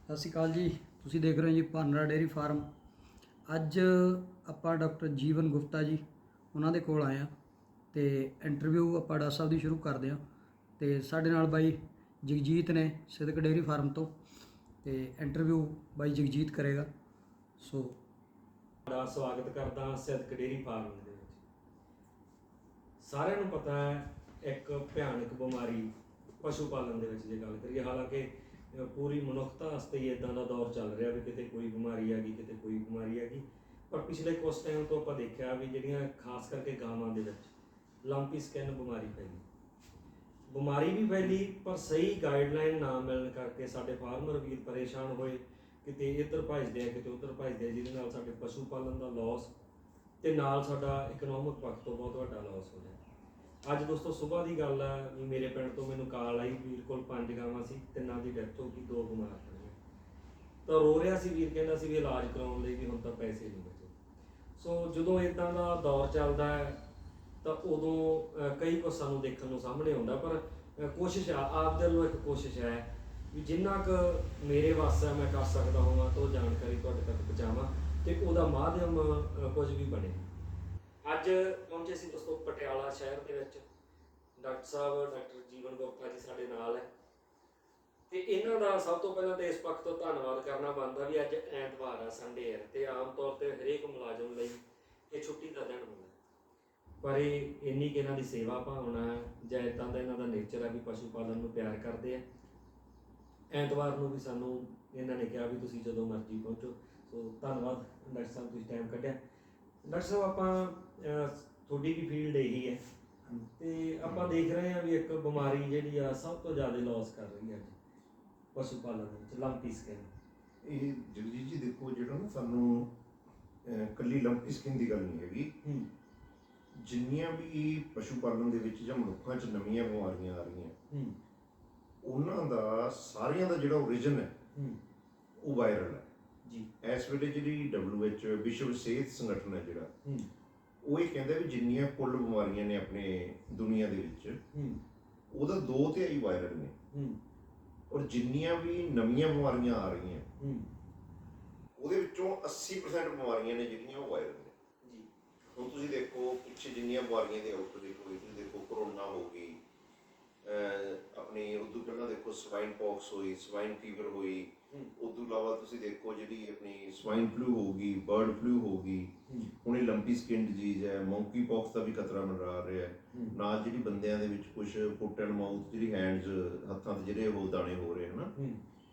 ਸਤਿ ਸ਼੍ਰੀ ਅਕਾਲ ਜੀ। ਤੁਸੀਂ ਦੇਖ ਰਹੇ ਹੋ ਜੀ ਭਾਨਰਾ ਡੇਅਰੀ ਫਾਰਮ। ਅੱਜ ਆਪਾਂ ਡਾਕਟਰ ਜੀਵਨ ਗੁਪਤਾ ਜੀ ਉਹਨਾਂ ਦੇ ਕੋਲ ਆਏ ਹਾਂ ਤੇ ਇੰਟਰਵਿਊ ਆਪਾਂ ਡਾਕਟਰ ਸਾਹਿਬ ਦੀ ਸ਼ੁਰੂ ਕਰਦੇ ਹਾਂ। ਤੇ ਸਾਡੇ ਨਾਲ ਬਾਈ ਜਗਜੀਤ ਨੇ ਸਿਦਕ ਡੇਅਰੀ ਫਾਰਮ ਤੋਂ, ਤੇ ਇੰਟਰਵਿਊ ਬਾਈ ਜਗਜੀਤ ਕਰੇਗਾ। ਸੋ ਤੁਹਾਡਾ ਸਵਾਗਤ ਕਰਦਾ ਸਿਦਕ ਡੇਅਰੀ ਫਾਰਮ ਦੇ ਵਿੱਚ। ਸਾਰਿਆਂ ਨੂੰ ਪਤਾ ਹੈ ਇੱਕ ਭਿਆਨਕ ਬਿਮਾਰੀ ਪਸ਼ੂ ਪਾਲਣ ਦੇ ਵਿੱਚ ਜੇ ਗੱਲ ਕਰੀਏ, ਹਾਲਾਂਕਿ ਪੂਰੀ ਮਨੁੱਖਤਾ ਵਾਸਤੇ ਹੀ ਇਦਾਂ ਦਾ ਦੌਰ ਚੱਲ ਰਿਹਾ ਵੀ ਕਿਤੇ ਕੋਈ ਬਿਮਾਰੀ ਆ ਗਈ, ਕਿਤੇ ਕੋਈ ਬਿਮਾਰੀ ਆ ਗਈ। ਪਰ ਪਿਛਲੇ ਕੁਝ ਟਾਈਮ ਤੋਂ ਆਪਾਂ ਦੇਖਿਆ ਵੀ ਜਿਹੜੀਆਂ ਖਾਸ ਕਰਕੇ ਗਾਵਾਂ ਦੇ ਵਿੱਚ ਲੰਪੀ ਸਕਿਨ ਬਿਮਾਰੀ ਫੈਲੀ। ਬਿਮਾਰੀ ਵੀ ਫੈਲੀ ਪਰ ਸਹੀ ਗਾਈਡਲਾਈਨ ਨਾ ਮਿਲਣ ਕਰਕੇ ਸਾਡੇ ਫਾਰਮਰ ਵੀਰ ਪਰੇਸ਼ਾਨ ਹੋਏ। ਕਿਤੇ ਇੱਧਰ ਭੱਜਦੇ ਆ, ਕਿਤੇ ਉੱਧਰ ਭੱਜਦੇ ਆ, ਜਿਹਦੇ ਨਾਲ ਸਾਡੇ ਪਸ਼ੂ ਪਾਲਣ ਦਾ ਲਾਸ ਤੇ ਨਾਲ ਸਾਡਾ ਇਕਨੋਮਿਕ ਪੱਖ ਤੋਂ ਬਹੁਤ ਵੱਡਾ ਲਾਸ ਹੋ ਰਿਹਾ। ਅੱਜ ਦੋਸਤੋ ਸੁਬਾਹ ਦੀ ਗੱਲ ਹੈ ਵੀ ਮੇਰੇ ਪਿੰਡ ਤੋਂ ਮੈਨੂੰ ਕਾਲ ਆਈ, ਵੀਰ ਕੋਲ 5 ਗਾਵਾਂ ਸੀ, 3 ਦੀ ਡੈਥ ਹੋ ਗਈ, 2 ਬਿਮਾਰ ਪੜ ਗਏ। ਤਾਂ ਰੋ ਰਿਹਾ ਸੀ ਵੀਰ, ਕਹਿੰਦਾ ਸੀ ਵੀ ਇਲਾਜ ਕਰਾਉਣ ਲਈ ਵੀ ਹੁਣ ਤਾਂ ਪੈਸੇ ਨਹੀਂ ਬਚੇ। ਸੋ ਜਦੋਂ ਇਦਾਂ ਦਾ ਦੌਰ ਚੱਲਦਾ ਹੈ ਤਾਂ ਉਦੋਂ ਕਈ ਕੁਝ ਸਾਨੂੰ ਦੇਖਣ ਨੂੰ ਸਾਹਮਣੇ ਆਉਂਦਾ। ਪਰ ਕੋਸ਼ਿਸ਼ ਆਪ ਦੇ ਵੱਲੋਂ ਇੱਕ ਕੋਸ਼ਿਸ਼ ਹੈ ਵੀ ਜਿੰਨਾ ਕੁ ਮੇਰੇ ਵੱਸ ਹੈ ਮੈਂ ਕਰ ਸਕਦਾ ਹੋਵਾਂ ਤਾਂ ਉਹ ਜਾਣਕਾਰੀ ਤੁਹਾਡੇ ਤੱਕ ਪਹੁੰਚਾਵਾਂ ਤੇ ਉਹਦਾ ਮਾਧਿਅਮ ਕੁਝ ਵੀ ਬਣੇ। ਅੱਜ ਪਹੁੰਚੇ ਸੀ ਦੋਸਤੋ ਪਟਿਆਲਾ ਸ਼ਹਿਰ ਦੇ ਵਿੱਚ। ਡਾਕਟਰ ਸਾਹਿਬ ਡਾਕਟਰ ਜੀਵਨ ਗੁਪਤਾ ਜੀ ਸਾਡੇ ਨਾਲ ਹੈ ਤੇ ਇਹਨਾਂ ਦਾ ਸਭ ਤੋਂ ਪਹਿਲਾਂ ਤਾਂ ਇਸ ਪੱਖ ਤੋਂ ਧੰਨਵਾਦ ਕਰਨਾ ਬਣਦਾ ਵੀ ਅੱਜ ਐਤਵਾਰ ਆ, ਸੰਡੇ ਹੈ, ਤੇ ਆਮ ਤੌਰ ਤੇ ਹਰੇਕ ਮੁਲਾਜ਼ਮ ਲਈ ਇਹ ਛੁੱਟੀ ਦਾ ਦਿਨ ਹੁੰਦਾ। ਪਰ ਇਹ ਇੰਨੀ ਕਿ ਇਹਨਾਂ ਦੀ ਸੇਵਾ ਭਾਵਨਾ ਹੈ ਜਾਂ ਇੱਦਾਂ ਦਾ ਇਹਨਾਂ ਦਾ ਨੇਚਰ ਹੈ ਵੀ ਪਸ਼ੂ ਪਾਲਣ ਨੂੰ ਪਿਆਰ ਕਰਦੇ ਆ। ਐਤਵਾਰ ਨੂੰ ਵੀ ਸਾਨੂੰ ਇਹਨਾਂ ਨੇ ਕਿਹਾ ਵੀ ਤੁਸੀਂ ਜਦੋਂ ਮਰਜ਼ੀ ਪਹੁੰਚੋ। ਸੋ ਧੰਨਵਾਦ ਡਾਕਟਰ ਸਾਹਿਬ, ਤੁਸੀਂ ਟਾਈਮ ਕੱਢਿਆ। ਡਾਕਟਰ ਸਾਹਿਬ ਆਪਾਂ ਤੁਹਾਡੀ ਵੀ ਫੀਲਡ ਇਹੀ ਹੈ ਤੇ ਆਪਾਂ ਦੇਖ ਰਹੇ ਹਾਂ ਵੀ ਇੱਕ ਬਿਮਾਰੀ ਜਿਹੜੀ ਆ ਸਭ ਤੋਂ ਜ਼ਿਆਦਾ ਲਾਸ ਕਰ ਰਹੀ ਹੈ ਪਸ਼ੂ ਪਾਲਣ ਦੇ ਵਿੱਚ, ਲੰਪੀ ਸਕਿਨ। ਇਹ ਜਗਜੀਤ ਜੀ ਦੇਖੋ, ਜਿਹੜਾ ਨਾ ਸਾਨੂੰ ਕੱਲੀ ਲੰਪੀ ਸਕਿਨ ਦੀ ਗੱਲ ਨਹੀਂ ਹੈਗੀ। ਜਿੰਨੀਆਂ ਵੀ ਪਸ਼ੂ ਪਾਲਣ ਦੇ ਵਿੱਚ ਜਾਂ ਮਨੁੱਖਾਂ 'ਚ ਨਵੀਆਂ ਬਿਮਾਰੀਆਂ ਆ ਰਹੀਆਂ, ਉਹਨਾਂ ਦਾ ਸਾਰਿਆਂ ਦਾ ਜਿਹੜਾ ਓਰੀਜਨ ਹੈ ਉਹ ਵਾਇਰਲ ਹੈ ਜੀ। ਇਸ ਵੇਲੇ ਜਿਹੜੀ WHO ਵਿਸ਼ਵ ਸਿਹਤ ਸੰਗਠਨ ਹੈ ਜਿਹੜਾ, ਉਹ ਇਹ ਕਹਿੰਦਾ ਵੀ ਜਿੰਨੀਆਂ ਕੁੱਲ ਬਿਮਾਰੀਆਂ ਨੇ ਆਪਣੇ ਦੁਨੀਆ ਦੇ ਵਿੱਚ, ਉਹਦਾ 2/3 ਵਾਇਰਲ ਨੇ। ਔਰ ਜਿੰਨੀਆਂ ਵੀ ਨਵੀਆਂ ਬਿਮਾਰੀਆਂ ਆ ਰਹੀਆਂ ਉਹਦੇ ਵਿੱਚੋਂ 80% ਬਿਮਾਰੀਆਂ ਨੇ ਜਿਹੜੀਆਂ ਉਹ ਵਾਇਰਲ ਨੇ ਜੀ। ਹੁਣ ਤੁਸੀਂ ਦੇਖੋ ਪਿੱਛੇ ਜਿੰਨੀਆਂ ਬਿਮਾਰੀਆਂ ਦੀ ਆਊਟਬ੍ਰੇਕ ਹੋਈ, ਤੁਸੀਂ ਦੇਖੋ ਕਰੋਨਾ ਹੋ ਗਈ, ਆਪਣੀ ਉਦੋਂ ਪਹਿਲਾਂ ਦੇਖੋ ਸਵਾਈਨ ਪੌਕਸ ਹੋਈ, ਸਵਾਈਨ ਫੀਵਰ ਹੋਈ, ਉਦੋਂ ਇਲਾਵਾ ਤੁਸੀਂ ਦੇਖੋ ਜਿਹੜੀ ਆਪਣੀ ਸਵਾਈਨ ਫਲੂ ਹੋ ਗਈ, ਬਰਡ ਫਲੂ ਹੋ ਗਈ, ਹੁਣ ਇਹ ਲੰਪੀ ਸਕਿਨ ਡਿਜ਼ੀਜ਼ ਹੈ, ਮੌਂਕੀ ਪੌਕਸ ਦਾ ਵੀ ਖਤਰਾ ਮੰਡਰਾ ਰਿਹਾ ਹੈ। ਨਾਲ ਜਿਹੜੀ ਬੰਦਿਆਂ ਦੇ ਵਿੱਚ ਕੁਝ ਫੁੱਟ ਐਂਡ ਮਾਊਥ, ਜਿਹੜੀ ਹੈਂਡਸ, ਹੱਥਾਂ 'ਤੇ ਜਿਹੜੇ ਉਹ ਦਾਣੇ ਹੋ ਰਹੇ ਹਨ,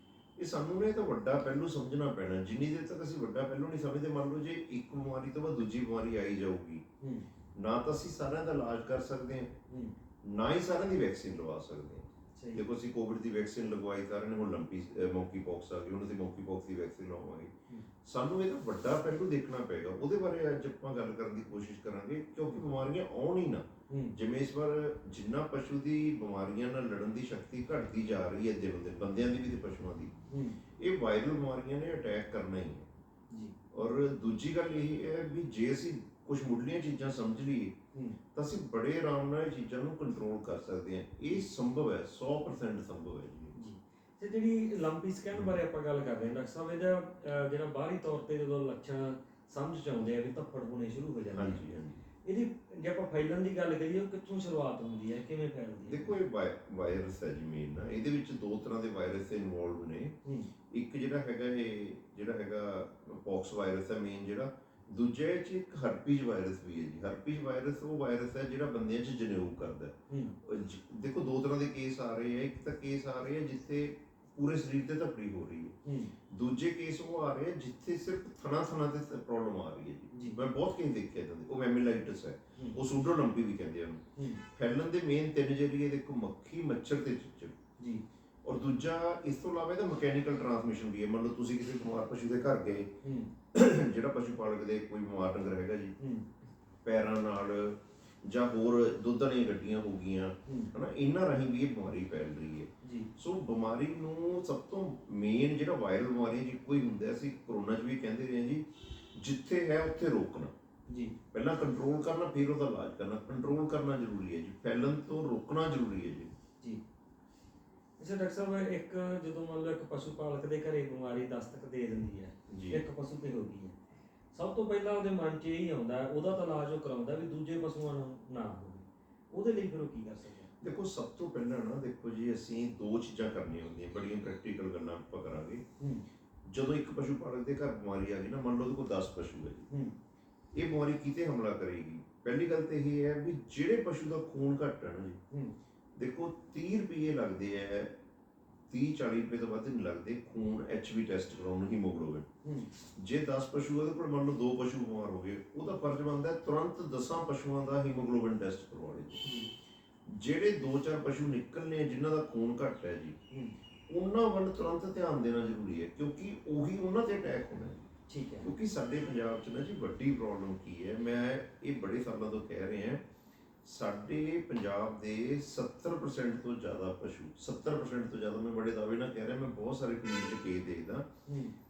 ਇਹ ਸਾਨੂੰ ਨੇ ਤਾਂ ਵੱਡਾ ਪਹਿਲੂ ਸਮਝਣਾ ਪੈਣਾ। ਜਿੰਨੀ ਦੇਰ ਤੱਕ ਅਸੀਂ ਵੱਡਾ ਪਹਿਲੂ ਨਹੀਂ ਸਮਝਦੇ, ਮੰਨ ਲਓ ਜੇ ਇੱਕ ਬਿਮਾਰੀ ਤੋਂ ਬਾਅਦ ਦੂਜੀ ਬਿਮਾਰੀ ਆਈ ਜਾਊਗੀ, ਨਾ ਤਾਂ ਅਸੀਂ ਸਾਰਿਆਂ ਦਾ ਇਲਾਜ ਕਰ ਸਕਦੇ ਹਾਂ, ਨਾ ਹੀ ਸਾਰਿਆਂ ਦੀ ਵੈਕਸੀਨ ਲਵਾ ਸਕਦੇ ਹਾਂ। ਦੇਖੋ ਅਸੀਂ ਕੋਵਿਡ ਦੀ ਵੈਕਸੀਨ ਲਗਵਾਈ, ਸਾਰਿਆਂ ਨੇ, ਹੁਣ ਲੰਪੀ ਮੌਂਕੀ ਪੌਕਸ ਆ ਗਈ, ਹੁਣ ਅਸੀਂ ਮੌਂਕੀ ਪੌਕਸ ਦੀ ਵੈਕਸੀਨ ਲਵਾਵਾਂਗੇ। ਸਾਨੂੰ ਇਹਦਾ ਵੱਡਾ ਪਹਿਲੂ ਦੇਖਣਾ ਪਏਗਾ, ਉਹਦੇ ਬਾਰੇ ਅੱਜ ਆਪਾਂ ਗੱਲ ਕਰਨ ਦੀ ਕੋਸ਼ਿਸ਼ ਕਰਾਂਗੇ, ਕਿਉਂਕਿ ਬਿਮਾਰੀਆਂ ਆਉਣ ਹੀ ਨਾ। ਜਿਵੇਂ ਇਸ ਵਾਰ ਜਿੰਨਾ ਪਸ਼ੂ ਦੀ ਬਿਮਾਰੀਆਂ ਨਾਲ ਲੜਨ ਦੀ ਸ਼ਕਤੀ ਘਟਦੀ ਜਾ ਰਹੀ ਹੈ ਦਿਨੋਂ ਦਿਨ, ਬੰਦਿਆਂ ਦੀ ਵੀ ਤੇ ਪਸ਼ੂਆਂ ਦੀ, ਇਹ ਵਾਇਰਲ ਬਿਮਾਰੀਆਂ ਨੇ ਅਟੈਕ ਕਰਨਾ ਹੀ ਹੈ। ਔਰ ਦੂਜੀ ਗੱਲ ਇਹ ਹੈ ਵੀ ਜੇ ਅਸੀਂ ਕੁਝ ਮੁੱਢਲੀਆਂ ਚੀਜ਼ਾਂ ਸਮਝ ਲਈਏ ਤਾਂ ਅਸੀਂ ਬੜੇ ਆਰਾਮ ਨਾਲ ਇਹ ਚੀਜ਼ਾਂ ਨੂੰ ਕੰਟਰੋਲ ਕਰ ਸਕਦੇ ਹਾਂ। ਇਹ ਸੰਭਵ ਹੈ, 100% ਸੰਭਵ ਹੈ ਜੀ। ਤੇ ਜਿਹੜੀ ਲੰਪੀ ਸਕਿਨ ਬਾਰੇ ਆਪਾਂ ਗੱਲ ਕਰਦੇ ਹਾਂ ਡਾਕਟਰ ਸਾਹਿਬ, ਇਹਦਾ ਜਿਹੜਾ ਬਾਹਰੀ ਤੌਰ ਤੇ ਜਦੋਂ ਲੱਛਣ ਸਮਝ 'ਚ ਆਉਂਦੇ ਆ ਵੀ ਧੱਫੜ ਹੋਣੇ ਸ਼ੁਰੂ ਹੋ ਜਾਂਦੇ, ਹਾਂਜੀ ਹਾਂਜੀ, ਇਹਦੀ ਜੇ ਆਪਾਂ ਫੈਲਣ ਦੀ ਗੱਲ ਕਰੀਏ, ਕਿੱਥੋਂ ਸ਼ੁਰੂਆਤ ਹੁੰਦੀ ਹੈ, ਕਿਵੇਂ ਫੈਲਦੀ ਹੈ? ਦੇਖੋ ਇਹ ਵਾਇਰਸ ਹੈ ਜੀ ਮੇਨ ਨਾ। ਇਹਦੇ ਵਿੱਚ 2 ਤਰ੍ਹਾਂ ਦੇ ਵਾਇਰਸ ਇਨਵੋਲਵ ਨੇ। ਇੱਕ ਜਿਹੜਾ ਹੈਗਾ ਪੌਕਸ ਵਾਇਰਸ ਹੈ ਮੇਨ ਜਿਹੜਾ। ਦੂਜਾ ਇਹ 'ਚ ਇੱਕ ਹਰਪੀਜ਼ ਵਾਇਰਸ ਵੀ ਹੈ ਜੀ। ਹਰਪੀਜ਼ ਵਾਇਰਸ ਉਹ ਵਾਇਰਸ ਹੈ ਜਿਹੜਾ ਬੰਦਿਆਂ 'ਚ ਜਨੇਊ ਕਰਦਾ। ਦੇਖੋ 2 ਤਰ੍ਹਾਂ ਦੇ ਕੇਸ ਆ ਰਹੇ ਆ। ਇੱਕ ਤਾਂ ਕੇਸ ਆ ਰਹੇ ਆ ਜਿੱਥੇ ਪੂਰੇ ਸਰੀਰ ਤੇ ਧੱਫੜੀ ਹੋ ਰਹੀ ਹੈ, ਦੂਜੇ ਕੇਸ ਉਹ ਆ ਰਹੇ ਆ ਜਿੱਥੇ ਸਿਰਫ ਥਣਾ ਤੇ ਪ੍ਰੋਬਲਮ ਆ ਰਹੀ ਹੈ ਜੀ। ਮੈਂ ਬਹੁਤ ਕੇਸ ਦੇਖੇ ਇੱਦਾਂ ਦੇ। ਉਹ ਮੈਮਿਲਾਈਟਸ ਹੈ, ਉਹ ਸੂਡੋਲੰਪੀ ਵੀ ਕਹਿੰਦੇ ਆ ਉਹਨੂੰ। ਫੈਲਣ ਦੇ ਮੇਨ 3 ਜ਼ਰੀਏ, ਦੇਖੋ ਮੱਖੀ, ਮੱਛਰ ਤੇ ਚਿੱਚੜ ਜੀ। ਔਰ ਦੂਜਾ ਇਸ ਤੋਂ ਇਲਾਵਾ ਇਹਦਾ ਮਕੈਨੀਕਲ ਟਰਾਂਸਮਿਸ਼ਨ ਵੀ ਹੈ। ਮੰਨ ਲਓ ਤੁਸੀਂ ਕਿਸੇ ਬਿਮਾਰ ਪਸ਼ੂ ਦੇ ਘਰ ਗਏ, ਜਿਹੜਾ ਪਸ਼ੂ ਪਾਲਕ ਦੇ ਕੋਈ ਬਿਮਾਰ ਡੰਗਰ ਹੈਗਾ ਜੀ, ਪੈਰਾਂ ਨਾਲ ਜਾਂ ਹੋਰ ਦੁੱਧ ਵਾਲੀਆਂ ਗੱਡੀਆਂ ਹੋ ਗਈਆਂ ਹਨਾ, ਇਹਨਾਂ ਰਾਹੀਂ ਵੀ ਇਹ ਬਿਮਾਰੀ ਫੈਲ ਰਹੀ ਹੈ ਜੀ। ਸੋ ਬਿਮਾਰੀ ਨੂੰ ਸਭ ਤੋਂ ਮੇਨ ਜਿਹੜਾ ਵਾਇਰਲ ਬਿਮਾਰੀਆਂ ਜੀ ਕੋਈ ਹੁੰਦਾ, ਅਸੀਂ ਕਰੋਨਾ 'ਚ ਵੀ ਕਹਿੰਦੇ ਰਹੇ ਜੀ, ਜਿੱਥੇ ਹੈ ਉੱਥੇ ਰੋਕਣਾ ਜੀ। ਪਹਿਲਾਂ ਕੰਟਰੋਲ ਕਰਨਾ, ਫਿਰ ਉਹਦਾ ਇਲਾਜ ਕਰਨਾ। ਕੰਟਰੋਲ ਕਰਨਾ ਜ਼ਰੂਰੀ ਹੈ ਜੀ, ਫੈਲਣ ਤੋਂ ਰੋਕਣਾ ਜ਼ਰੂਰੀ ਹੈ ਜੀ। ਅੱਛਾ ਡਾਕਟਰ ਸਾਹਿਬ, ਇੱਕ ਜਦੋਂ ਮੰਨ ਲਓ ਇੱਕ ਪਸ਼ੂ ਪਾਲਕ ਦੇ ਘਰੇ ਬਿਮਾਰੀ ਦਸਤਕ ਦੇ ਦਿੰਦੀ ਹੈ, ਜੀ। ਇੱਕ ਪਸ਼ੂ ਤੇ ਹੋ ਗਈ ਹੈ, ਸਭ ਤੋਂ ਪਹਿਲਾਂ ਉਹਦੇ ਮਨ 'ਚ ਇਹੀ ਆਉਂਦਾ, ਉਹਦਾ ਤਾਂ ਇਲਾਜ ਉਹ ਕਰਾਉਂਦਾ ਵੀ ਦੂਜੇ ਪਸ਼ੂਆਂ ਨੂੰ ਨਾ ਹੋਵੇ, ਉਹਦੇ ਲਈ ਫਿਰ ਉਹ ਕੀ ਕਰ ਸਕਦਾ? ਦੇਖੋ ਸਭ ਤੋਂ ਪਹਿਲਾਂ ਨਾ ਦੇਖੋ ਜੀ, ਅਸੀਂ ਦੋ ਚੀਜ਼ਾਂ ਕਰਨੀਆਂ ਹੁੰਦੀਆਂ, ਬੜੀਆਂ ਪ੍ਰੈਕਟੀਕਲ ਗੱਲਾਂ ਆਪਾਂ ਕਰਾਂਗੇ। ਜਦੋਂ ਇੱਕ ਪਸ਼ੂ ਪਾਲਕ ਦੇ ਘਰ ਬਿਮਾਰੀ ਆ ਗਈ ਨਾ, ਮੰਨ ਲਓ ਉਹਦੇ ਕੋਲ 10 ਪਸ਼ੂ ਹੈ ਜੀ, ਇਹ ਬਿਮਾਰੀ ਕਿਤੇ ਹਮਲਾ ਕਰੇਗੀ। ਪਹਿਲੀ ਗੱਲ ਤਾਂ ਇਹ ਹੈ ਵੀ ਜਿਹੜੇ ਪਸ਼ੂ ਦਾ ਖੂਨ ਘੱਟ ਹੈ ਨਾ ਜੀ, ਦੇਖੋ 30 ਰੁਪਏ ਲੱਗਦੇ ਹੈ, 30-40 ਰੁਪਏ ਤੋਂ ਵੱਧ ਨਹੀਂ ਲੱਗਦੇ ਖੂਨ HB ਟੈਸਟ ਕਰਾਉਣ ਨੂੰ, ਹੀਮੋਗਲੋਬਿਨ। ਜੇ 10 ਪਸ਼ੂ ਉਹਦੇ ਕੋਲ ਮੰਨ ਲਓ 2 ਪਸ਼ੂ ਬਿਮਾਰ ਹੋ ਗਏ, ਉਹਦਾ ਫਰਜ਼ ਬਣਦਾ ਤੁਰੰਤ 10 ਪਸ਼ੂਆਂ ਦਾ ਹੀਮੋਗਲੋਬਿਨ ਟੈਸਟ ਕਰਵਾ ਲਏ। ਜਿਹੜੇ 2-4 ਪਸ਼ੂ ਨਿਕਲਨੇ ਜਿਨ੍ਹਾਂ ਦਾ ਖੂਨ ਘੱਟ ਹੈ ਜੀ, ਉਹਨਾਂ ਵੱਲ ਤੁਰੰਤ ਧਿਆਨ ਦੇਣਾ ਜ਼ਰੂਰੀ ਹੈ, ਕਿਉਂਕਿ ਉਹੀ ਉਹਨਾਂ ਤੇ ਅਟੈਕ ਹੋਣਾ ਹੈ। ਠੀਕ ਹੈ। ਕਿਉਂਕਿ ਸਾਡੇ ਪੰਜਾਬ 'ਚ ਨਾ ਜੀ ਵੱਡੀ ਪ੍ਰੋਬਲਮ ਕੀ ਹੈ, ਮੈਂ ਇਹ ਬੜੇ ਸਾਲਾਂ ਤੋਂ ਕਹਿ ਰਿਹਾ, ਸਾਡੇ ਪੰਜਾਬ ਦੇ 70% ਤੋਂ ਜ਼ਿਆਦਾ ਪਸ਼ੂ, 70% ਤੋਂ ਜ਼ਿਆਦਾ, ਮੈਂ ਬੜੇ ਦਾਅਵੇ ਨਾਲ ਕਹਿ ਰਿਹਾ, ਮੈਂ ਬਹੁਤ ਸਾਰੇ ਫੀਲਡ 'ਚ ਕੇਸ ਦੇਖਦਾ,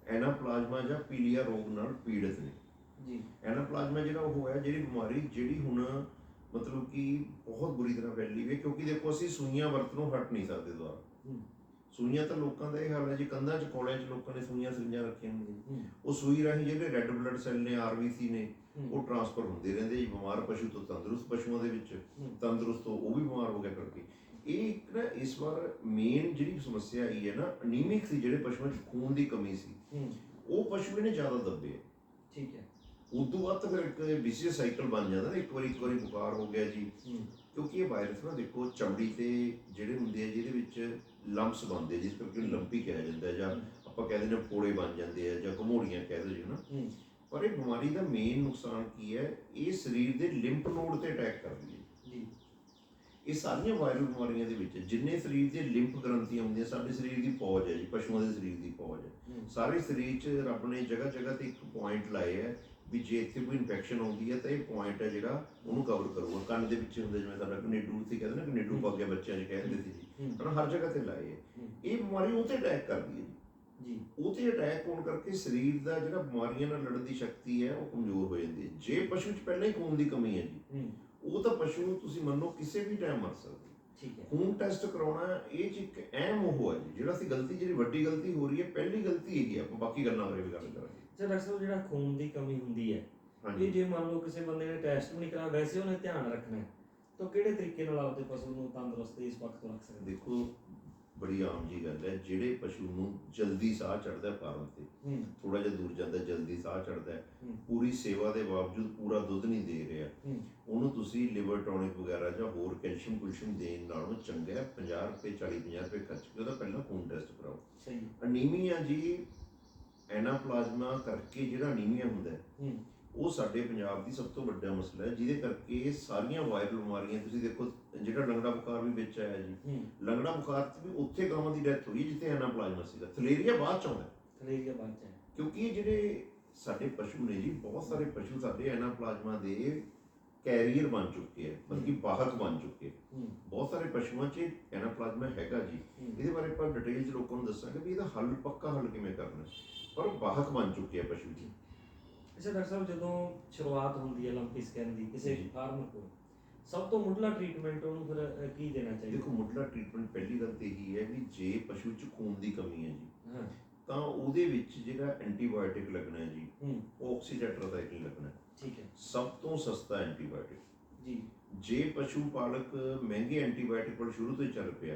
ਐਨਾਪਲਾਜ਼ਮਾ ਜਾਂ ਪੀਲੀਆ ਰੋਗ ਨਾਲ ਪੀੜਤ ਨੇ ਜੀ। ਐਨਾਪਲਾਜ਼ਮਾ ਜਿਹੜਾ ਉਹ ਹੈ, ਜਿਹੜੀ ਬਿਮਾਰੀ ਜਿਹੜੀ ਹੁਣ ਮਤਲਬ ਕਿ ਬਹੁਤ ਬੁਰੀ ਤਰ੍ਹਾਂ ਫੈਲੀ ਹੋਈ ਹੈ, ਕਿਉਂਕਿ ਦੇਖੋ ਅਸੀਂ ਸੂਈਆਂ ਵਰਤੋਂ ਹਟ ਨਹੀਂ ਸਕਦੇ ਦੁਬਾਰਾ। ਸੂਈਆਂ ਤਾਂ ਲੋਕਾਂ ਦਾ ਇਹ ਹਾਲ ਹੈ ਜੀ, ਕੰਧਾਂ 'ਚ ਕੋਲਿਆਂ 'ਚ ਲੋਕਾਂ ਨੇ ਸੂਈਆਂ ਰੱਖੀਆਂ ਹੁੰਦੀਆਂ, ਉਹ ਸੂਈ ਰਾਹੀਂ ਜਿਹੜੇ ਰੈੱਡ ਬਲੱਡ ਸੈੱਲ ਨੇ, RBC ਨੇ, ਉਹ ਟ੍ਰਾਂਸਫਰ ਹੁੰਦੇ ਰਹਿੰਦੇ ਜੀ, ਬਿਮਾਰ ਪਸ਼ੂ ਤੋਂ ਤੰਦਰੁਸਤ ਪਸ਼ੂਆਂ ਦੇ ਵਿੱਚ, ਤੰਦਰੁਸਤ ਤੋਂ ਉਹ ਵੀ ਬਿਮਾਰ ਹੋ ਗਿਆ ਕਰਕੇ। ਇਹ ਇੱਕ ਨਾ ਇਸ ਵਾਰ ਮੇਨ ਜਿਹੜੀ ਸਮੱਸਿਆ ਆਈ ਹੈ ਨਾ, ਅਨੀਮਿਕ ਸੀ, ਜਿਹੜੇ ਪਸ਼ੂਆਂ 'ਚ ਖੂਨ ਦੀ ਕਮੀ ਸੀ, ਉਹ ਪਸ਼ੂ ਇਹਨੇ ਜ਼ਿਆਦਾ ਦੱਬੇ। ਠੀਕ ਹੈ। ਉਦੋਂ ਬਾਅਦ ਤਾਂ ਫਿਰ ਇੱਕ ਵਿਸ਼ੇਸ਼ ਸਾਈਕਲ ਬਣ ਜਾਂਦਾ ਨਾ, ਇੱਕ ਵਾਰੀ ਬੁਖਾਰ ਹੋ ਗਿਆ ਜੀ, ਕਿਉਂਕਿ ਇਹ ਵਾਇਰਸ ਨਾ ਦੇਖੋ ਚਮੜੀ ਤੇ ਜਿਹੜੇ ਹੁੰਦੇ ਆ, ਜਿਹਦੇ ਵਿੱਚ ਲੰਪਸ ਬਣਦੇ, ਜਿਸ ਕਰਕੇ ਲੰਪੀ ਕਿਹਾ ਜਾਂਦਾ, ਜਾਂ ਆਪਾਂ ਕਹਿ ਦਿੰਦੇ ਫੋੜੇ ਬਣ ਜਾਂਦੇ ਆ, ਜਾਂ ਘਮੋੜੀਆਂ ਕਹਿ ਦਿਓ ਜੀ ਨਾ। ਪਰ ਇਹ ਬਿਮਾਰੀ ਦਾ ਮੇਨ ਨੁਕਸਾਨ ਕੀ ਹੈ, ਇਹ ਸਰੀਰ ਦੇ ਲਿੰਫ ਨੋਡ ਤੇ ਅਟੈਕ ਕਰਦੀ ਹੈ ਜੀ। ਇਹ ਸਾਰੀਆਂ ਵਾਇਰਲ ਬਿਮਾਰੀਆਂ ਦੇ ਵਿੱਚ ਜਿੰਨੇ ਸਰੀਰ ਦੇ ਲਿੰਫ ਗ੍ਰੰਥੀਆਂ ਹੁੰਦੀਆਂ, ਸਾਡੇ ਸਰੀਰ ਦੀ ਫੌਜ ਹੈ ਜੀ, ਪਸ਼ੂਆਂ ਦੇ ਸਰੀਰ ਦੀ ਫੌਜ ਹੈ। ਸਾਰੇ ਸਰੀਰ 'ਚ ਰੱਬ ਨੇ ਜਗ੍ਹਾ ਤੇ ਇੱਕ ਪੁਆਇੰਟ ਲਾਏ ਹੈ ਵੀ ਜੇ ਇੱਥੇ ਕੋਈ ਇਨਫੈਕਸ਼ਨ ਆਉਂਦੀ ਹੈ ਤਾਂ ਇਹ ਪੁਆਇੰਟ ਹੈ ਜਿਹੜਾ ਉਹਨੂੰ ਕਵਰ ਕਰੂਗਾ। ਕੰਨ ਦੇ ਪਿੱਛੇ ਹੁੰਦੇ, ਜਿਵੇਂ ਸਾਡਾ ਕਨੇਡੂ ਸੀ, ਕਹਿੰਦੇ ਨਾ ਕਨੇਡੂ ਪੱਗ ਗਿਆ ਬੱਚਿਆਂ 'ਚ ਕਹਿੰਦੇ ਸੀ ਜੀ, ਹਨਾ, ਹਰ ਜਗ੍ਹਾ ਤੇ ਲਾਏ ਹੈ। ਇਹ ਬਿਮਾਰੀ ਉਹ ਤੇ ਅਟੈਕ ਕਰਦੀ ਹੈ ਜੀ। ਉਹ ਤੇ ਅਟੈਕ ਹੋਣ ਕਰਕੇ ਸਰੀਰ ਦਾ ਜਿਹੜਾ ਬਿਮਾਰੀਆਂ ਨਾਲ ਲੜਨ ਦੀ ਸ਼ਕਤੀ ਹੈ ਉਹ ਕਮਜ਼ੋਰ ਹੋ ਜਾਂਦੀ ਹੈ। ਜੇ ਪਸ਼ੂ 'ਚ ਪਹਿਲਾਂ ਹੀ ਖੂਨ ਦੀ ਕਮੀ ਹੈ ਜੀ, ਉਹ ਤਾਂ ਪਸ਼ੂ ਨੂੰ ਤੁਸੀਂ ਮੰਨੋ ਕਿਸੇ ਵੀ ਟਾਈਮ ਮਰ ਸਕਦਾ। ਠੀਕ ਹੈ। ਖੂਨ ਟੈਸਟ ਕਰਾਉਣਾ ਇਹ 'ਚ ਇੱਕ ਅਹਿਮ ਉਹ ਹੈ ਜੀ, ਜਿਹੜਾ ਅਸੀਂ ਗਲਤੀ, ਜਿਹੜੀ ਵੱਡੀ ਗਲਤੀ ਹੋ ਰਹੀ ਹੈ, ਪਹਿਲੀ ਗਲਤੀ ਇਹੀ ਹੈ। ਆਪਾਂ ਬਾਕੀ ਗੱਲਾਂ ਬਾਰੇ ਵੀ ਗੱਲ ਕਰਾਂਗੇ। ਡਾਕਟਰ ਸਾਹਿਬ, ਜਿਹੜਾ ਖੂਨ ਦੀ ਕਮੀ ਹੁੰਦੀ ਹੈ, ਇਹ ਜੇ ਮੰਨ ਲਓ ਕਿਸੇ ਬੰਦੇ ਨੇ ਟੈਸਟ ਵੀ ਨਹੀਂ ਕਰਾਇਆ, ਵੈਸੇ ਉਹਨੇ ਧਿਆਨ ਰੱਖਣਾ ਹੈ, ਤਾਂ ਕਿਹੜੇ ਤਰੀਕੇ ਨਾਲ ਆਪਦੇ ਪਸ਼ੂ ਨੂੰ ਤੰਦਰੁਸਤ ਇਸ ਵਕਤ ਤੋਂ ਰੱਖ ਸਕਦੇ? ਦੇਖੋ ਬੜੀ ਆਮ ਜੀ ਗੱਲ ਹੈ, ਜਿਹੜੇ ਪਸ਼ੂ ਨੂੰ ਜਲਦੀ ਸਾਹ ਚੜਦਾ ਫਾਰਮ ਤੇ, ਥੋੜਾ ਜਿਹਾ ਦੂਰ ਜਾਂਦਾ ਜਲਦੀ ਸਾਹ ਚੜਦਾ, ਪੂਰੀ ਸੇਵਾ ਦੇ ਬਾਵਜੂਦ ਪੂਰਾ ਦੁੱਧ ਨਹੀਂ ਦੇ ਰਿਹਾ, ਉਹਨੂੰ ਤੁਸੀਂ ਲਿਵਰ ਟੌਨਿਕ ਵਗੈਰਾ ਜਾਂ ਹੋਰ ਕੈਲਸ਼ੀਅਮ ਦੇਣ ਨਾਲੋਂ ਚੰਗਾ ਹੈ 50 ਰੁਪਏ 40-50 ਰੁਪਏ ਖਰਚ ਕੇ ਉਹਦਾ ਪਹਿਲਾਂ ਖੂਨ ਟੈਸਟ ਕਰਾਓ। ਸਹੀ। ਅਨੀਮੀਆ ਜੀ, ਐਨਾਪਲਾਜ਼ਮਾ ਕਰਕੇ ਜਿਹੜਾ ਅਨੀਮੀਆ ਹੁੰਦਾ ਹੈ, ਉਹ ਸਾਡੇ ਪੰਜਾਬ ਦੀ ਸਭ ਤੋਂ ਵੱਡਾ ਮਸਲਾ ਹੈ, ਜਿਹਦੇ ਕਰਕੇ ਸਾਰੀਆਂ ਵਾਇਰਲ ਬਿਮਾਰੀਆਂ, ਤੁਸੀਂ ਦੇਖੋ ਜਿਹੜਾ ਲੰਗੜਾ ਬੁਖਾਰ ਵੀ ਵਿੱਚ ਆਇਆ ਜੀ, ਲੰਗੜਾ ਬੁਖਾਰ 'ਚ ਵੀ ਉੱਥੇ ਗਾਵਾਂ ਦੀ ਡੈਥ ਹੋਈ ਜਿੱਥੇ ਐਨਾਪਲਾਜ਼ਮਾ ਸੀਗਾ। ਥਲੇਰੀਆ ਬਾਅਦ 'ਚ ਆਉਂਦਾ, ਥਲੇਰੀਆ ਬਾਅਦ 'ਚ, ਕਿਉਂਕਿ ਜਿਹੜੇ ਸਾਡੇ ਪਸ਼ੂ ਨੇ ਜੀ, ਬਹੁਤ ਸਾਰੇ ਪਸ਼ੂ ਸਾਡੇ ਐਨਾਪਲਾਜ਼ਮਾ ਦੇ ਕੈਰੀਅਰ ਬਣ ਚੁੱਕੇ ਆ, ਮਤਲਬ ਕਿ ਵਾਹਕ ਬਣ ਚੁੱਕੇ। ਬਹੁਤ ਸਾਰੇ ਪਸ਼ੂਆਂ 'ਚ ਐਨਾਪਲਾਜ਼ਮਾ ਹੈਗਾ ਜੀ, ਇਹਦੇ ਬਾਰੇ ਆਪਾਂ ਡਿਟੇਲ 'ਚ ਲੋਕਾਂ ਨੂੰ ਦੱਸਾਂਗੇ ਵੀ ਇਹਦਾ ਹੱਲ, ਪੱਕਾ ਹੱਲ ਕਿਵੇਂ ਕਰਨਾ, ਪਰ ਵਾਹਕ ਬਣ ਚੁੱਕੇ ਆ ਪਸ਼ੂ ਜੀ। ਅੱਛਾ ਡਾਕਟਰ ਸਾਹਿਬ, ਜਦੋਂ ਸ਼ੁਰੂਆਤ ਹੁੰਦੀ ਹੈ ਲੰਪੀ ਸਕੈਨ ਦੀ ਕਿਸੇ ਫਾਰਮਰ ਕੋਲ, ਸਭ ਤੋਂ ਮੁੱਢਲਾ ਟ੍ਰੀਟਮੈਂਟ ਉਹਨੂੰ ਫਿਰ ਕੀ ਦੇਣਾ ਚਾਹੀਦਾ? ਦੇਖੋ ਮੁੱਢਲਾ ਟ੍ਰੀਟਮੈਂਟ ਪਹਿਲੀ ਗੱਲ ਤੇ ਇਹੀ ਹੈ ਵੀ ਜੇ ਪਸ਼ੂ 'ਚ ਖੂਨ ਦੀ ਕਮੀ ਹੈ ਜੀ, ਤਾਂ ਉਹਦੇ ਵਿੱਚ ਜਿਹੜਾ ਐਂਟੀਬਾਇਓਟਿਕ ਲੱਗਣਾ ਹੈ ਜੀ, ਉਹ ਆਕਸੀਟੈਟਰਾਸਾਈਕਲਿਨ ਲੱਗਣਾ ਹੈ। ਠੀਕ ਹੈ। ਸਭ ਤੋਂ ਸਸਤਾ ਐਂਟੀਬਾਇਓਟਿਕ ਜੀ। ਜੇ ਪਸ਼ੂ ਪਾਲਕ ਮਹਿੰਗੇ ਐਂਟੀਬਾਇਓਟਿਕ ਕੋਲ ਸ਼ੁਰੂ ਤੋਂ ਹੀ ਚੱਲ ਪਿਆ,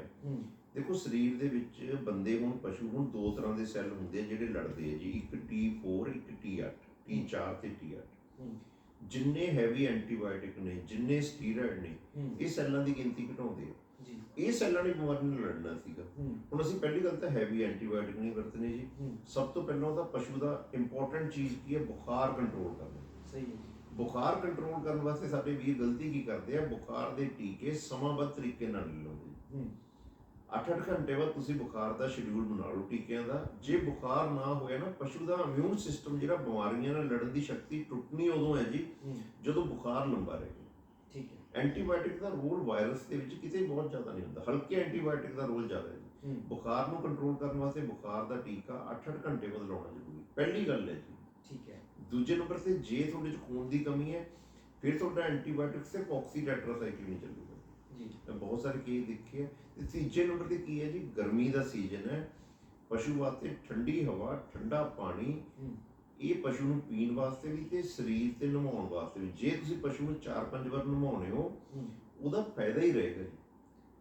ਦੇਖੋ ਸਰੀਰ ਦੇ ਵਿੱਚ ਬੰਦੇ ਹੋਣ ਪਸ਼ੂ ਹੋਣ, ਦੋ ਤਰ੍ਹਾਂ ਦੇ ਸੈੱਲ ਹੁੰਦੇ ਆ ਜਿਹੜੇ ਲੜਦੇ ਆ ਜੀ, ਇੱਕ T4, ਇੱਕ T8, T4 ਤੇ T8। ਜਿੰਨੇ ਹੈਵੀ ਐਂਟੀਬਾਇਓਟਿਕ ਨੇ, ਜਿੰਨੇ ਸਟੀਰੋਇਡ ਨੇ, ਇਹ ਸੈੱਲਾਂ ਦੀ ਗਿਣਤੀ ਘਟਾਉਂਦੇ ਆ ਜੀ। ਇਹ ਸੈੱਲਾਂ ਨੇ ਬਿਮਾਰੀ ਨਾਲ ਲੜਨਾ ਸੀਗਾ। ਹੁਣ ਅਸੀਂ ਪਹਿਲੀ ਗੱਲ ਤਾਂ ਹੈਵੀ ਐਂਟੀਬਾਇਓਟਿਕ ਨਹੀਂ ਵਰਤਨੇ ਜੀ। ਸਭ ਤੋਂ ਪਹਿਲਾਂ ਉਹਦਾ ਪਸ਼ੂ ਦਾ ਇੰਪੋਰਟੈਂਟ ਚੀਜ਼ ਕੀ ਹੈ? ਬੁਖਾਰ ਕੰਟਰੋਲ ਕਰਨਾ। ਸਹੀ ਹੈ। ਬੁਖਾਰ ਕੰਟਰੋਲ ਕਰਨ ਵਾਸਤੇ ਸਾਡੇ ਵੀਰ ਗਲਤੀ ਕੀ ਕਰਦੇ ਆ? ਬੁਖਾਰ ਦੇ ਟੀਕੇ ਸਮਾਂਬੱਧ ਤਰੀਕੇ ਨਾਲ ਨਹੀਂ ਲਾਉਂਦੇ। 8-8 ਘੰਟੇ ਬਾਅਦ ਤੁਸੀਂ ਬੁਖਾਰ ਦਾ ਸ਼ਡਿਊਲ ਬਣਾ ਲਓ ਟੀਕਿਆਂ ਦਾ। ਜੇ ਬੁਖਾਰ ਨਾ ਹੋਇਆ ਨਾ, ਪਸ਼ੂ ਦਾ ਇਮਿਊਨ ਸਿਸਟਮ ਜਿਹੜਾ ਬਿਮਾਰੀਆਂ ਨਾਲ ਲੜਨ ਦੀ ਸ਼ਕਤੀ ਟੁੱਟਣੀ ਉਦੋਂ ਹੈ ਜੀ ਜਦੋਂ ਬੁਖਾਰ ਲੰਬਾ ਰਹੇ। ਠੀਕ ਹੈ। ਐਂਟੀਬਾਇਓਟਿਕ ਦਾ ਰੋਲ ਵਾਇਰਸ ਦੇ ਵਿੱਚ ਕਿਤੇ ਬਹੁਤ ਜ਼ਿਆਦਾ ਨਹੀਂ ਹੁੰਦਾ, ਹਲਕੇ ਐਂਟੀਬਾਇਓਟਿਕ ਦਾ ਰੋਲ ਜ਼ਿਆਦਾ ਹੈ। ਬੁਖਾਰ ਨੂੰ ਕੰਟਰੋਲ ਕਰਨ ਵਾਸਤੇ ਬੁਖਾਰ ਦਾ ਟੀਕਾ 8-8 ਘੰਟੇ ਬਾਅਦ ਲਾਉਣਾ ਜ਼ਰੂਰੀ, ਪਹਿਲੀ ਗੱਲ ਹੈ ਜੀ। ਠੀਕ ਹੈ। ਦੂਜੇ ਨੰਬਰ ਤੇ ਜੇ ਤੁਹਾਡੇ 'ਚ ਖੂਨ ਦੀ ਕਮੀ ਹੈ, ਫਿਰ ਤੁਹਾਡਾ ਐਂਟੀਬਾਇਓਟਿਕ ਸਿਰਫ ਆਕਸੀਟੈਟਰਾਸਾਈਕਲਿਨ ਚੱਲੂਗਾ ਜੀ ਮੈਂ ਬਹੁਤ ਸਾਰੇ ਕੇਸ ਦੇਖੇ ਆ। ਤੇ ਤੀਜੇ ਨੰਬਰ ਤੇ ਕੀ ਹੈ ਜੀ, ਗਰਮੀ ਦਾ ਸੀਜ਼ਨ ਹੈ, ਪਸ਼ੂ ਵਾਸਤੇ ਠੰਡੀ ਹਵਾ, ਠੰਡਾ ਪਾਣੀ, ਇਹ ਪਸ਼ੂ ਨੂੰ ਪੀਣ ਵਾਸਤੇ ਵੀ ਤੇ ਸਰੀਰ ਤੇ ਨਹਾਉਣ ਵਾਸਤੇ ਵੀ। ਜੇ ਤੁਸੀਂ ਪਸ਼ੂ ਨੂੰ 4-5 ਵਾਰ ਨਹਾਉਣੇ ਹੋ ਉਹਦਾ ਫਾਇਦਾ ਹੀ ਰਹੇਗਾ ਜੀ।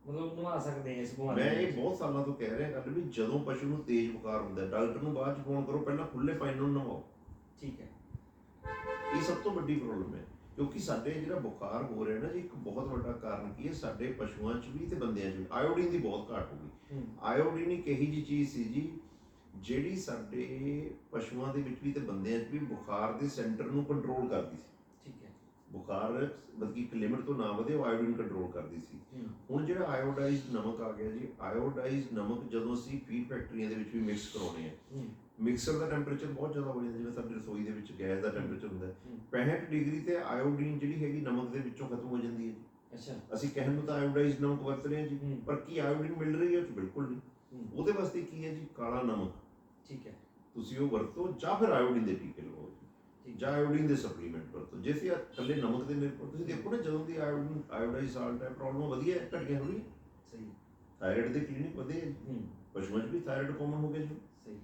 ਮਤਲਬ ਨਵਾ ਸਕਦੇ ਆ ਇਸ ਬਿਮਾਰੀ ਮੈਂ ਇਹ ਬਹੁਤ ਸਾਲਾਂ ਤੋਂ ਕਹਿ ਰਿਹਾ ਗੱਲ ਵੀ ਜਦੋਂ ਪਸ਼ੂ ਨੂੰ ਤੇਜ਼ ਬੁਖਾਰ ਹੁੰਦਾ ਡਾਕਟਰ ਨੂੰ ਬਾਅਦ ਚ ਫੋਨ ਕਰੋ, ਪਹਿਲਾਂ ਖੁੱਲੇ ਪਾਣੀ ਨਾਲ ਨਹਾਓ। ਠੀਕ ਹੈ। ਇਹ ਸਭ ਤੋਂ ਵੱਡੀ ਪ੍ਰੋਬਲਮ ਹੈ, ਕਿਉਂਕਿ ਸਾਡੇ ਜਿਹੜਾ ਬੁਖਾਰ ਹੋ ਰਿਹਾ ਨਾ ਜੀ, ਇੱਕ ਬਹੁਤ ਵੱਡਾ ਕਾਰਨ ਕੀ ਹੈ, ਸਾਡੇ ਪਸ਼ੂਆਂ 'ਚ ਵੀ ਤੇ ਬੰਦਿਆਂ 'ਚ ਵੀ ਆਇਓਡੀਨ ਦੀ ਬਹੁਤ ਘਾਟ ਹੋ ਗਈ। ਆਇਓਡੀਨ ਇੱਕ ਇਹੀ ਜਿਹੀ ਚੀਜ਼ ਸੀ ਜੀ ਜਿਹੜੀ ਸਾਡੇ ਪਸ਼ੂਆਂ ਦੇ ਵਿੱਚ ਵੀ ਤੇ ਬੰਦਿਆਂ 'ਚ ਵੀ ਬੁਖਾਰ ਦੇ ਸੈਂਟਰ ਨੂੰ ਕੰਟਰੋਲ ਕਰਦੀ ਸੀ। ਠੀਕ ਹੈ। ਬੁਖਾਰ ਬਲਕਿ ਇੱਕ ਲਿਮਿਟ ਤੋਂ ਨਾ ਵਧੇ, ਉਹ ਆਇਓਡੀਨ ਕੰਟਰੋਲ ਕਰਦੀ ਸੀ। ਹੁਣ ਜਿਹੜਾ ਆਇਓਡਾਈਜ਼ਡ ਨਮਕ ਆ ਗਿਆ ਜੀ, ਆਇਓਡਾਈਜ਼ਡ ਨਮਕ ਜਦੋਂ ਅਸੀਂ ਫੀਡ ਫੈਕਟਰੀਆਂ ਦੇ ਵਿੱਚ ਵੀ ਮਿਕਸ ਕਰਾਉਣੇ ਆ, ਮਿਕਸਰ ਦਾ ਟੈਂਪਰੇਚਰ ਬਹੁਤ ਜ਼ਿਆਦਾ ਹੋ ਜਾਂਦਾ, ਜਿਵੇਂ ਸਾਡੀ ਰਸੋਈ ਦੇ ਵਿੱਚ ਗੈਸ ਦਾ ਟੈਂਪਰੇਚਰ ਹੁੰਦਾ 65 ਡਿਗਰੀ ਤੇ ਆਇਓਡੀਨ ਜਿਹੜੀ ਹੈਗੀ ਨਮਕ ਦੇ ਵਿੱਚੋਂ ਖਤਮ ਹੋ ਜਾਂਦੀ ਹੈ। ਅੱਛਾ। ਅਸੀਂ ਕਹਿਣ ਨੂੰ ਤਾਂ ਆਇਓਡਾਈਜ਼ਡ ਨਮਕ ਵਰਤ ਰਹੇ ਹਾਂ ਜੀ, ਪਰ ਕੀ ਆਇਓਡੀਨ ਮਿਲ ਰਹੀ ਹੈ ਉਹ 'ਚ? ਬਿਲਕੁਲ ਨਹੀਂ। ਉਹਦੇ ਵਾਸਤੇ ਕੀ ਹੈ ਜੀ, ਕਾਲਾ ਨਮਕ। ਠੀਕ ਹੈ। ਤੁਸੀਂ ਉਹ ਵਰਤੋ ਜਾਂ ਫਿਰ ਆਇਓਡੀਨ ਦੇ ਟੀਕੇ ਲਓ ਜਾਂ ਆਇਓਡੀਨ ਦੇ ਸਪਲੀਮੈਂਟ ਵਰਤੋ। ਜੇ ਅਸੀਂ ਇਕੱਲੇ ਨਮਕ ਦੇ ਨਿਰਭਰ, ਤੁਸੀਂ ਦੇਖੋ ਨਾ ਜਦੋਂ ਦੀ ਆਇਓਡਾਈਜ਼ ਸਾਲਟ ਹੈ, ਪ੍ਰੋਬਲਮ ਵਧੀਆ ਘਟ ਗਿਆ ਥੋੜੀ। ਸਹੀ। ਥਾਇਰਾਇਡ ਦੇ ਕਲੀਨਿਕ ਵਧੇ, ਪਸ਼ੂਆਂ 'ਚ ਵੀ ਥਾਇਰਾਇਡ ਕਾਮਨ ਹੋ ਗਿਆ ਜੀ। ਸਹੀ।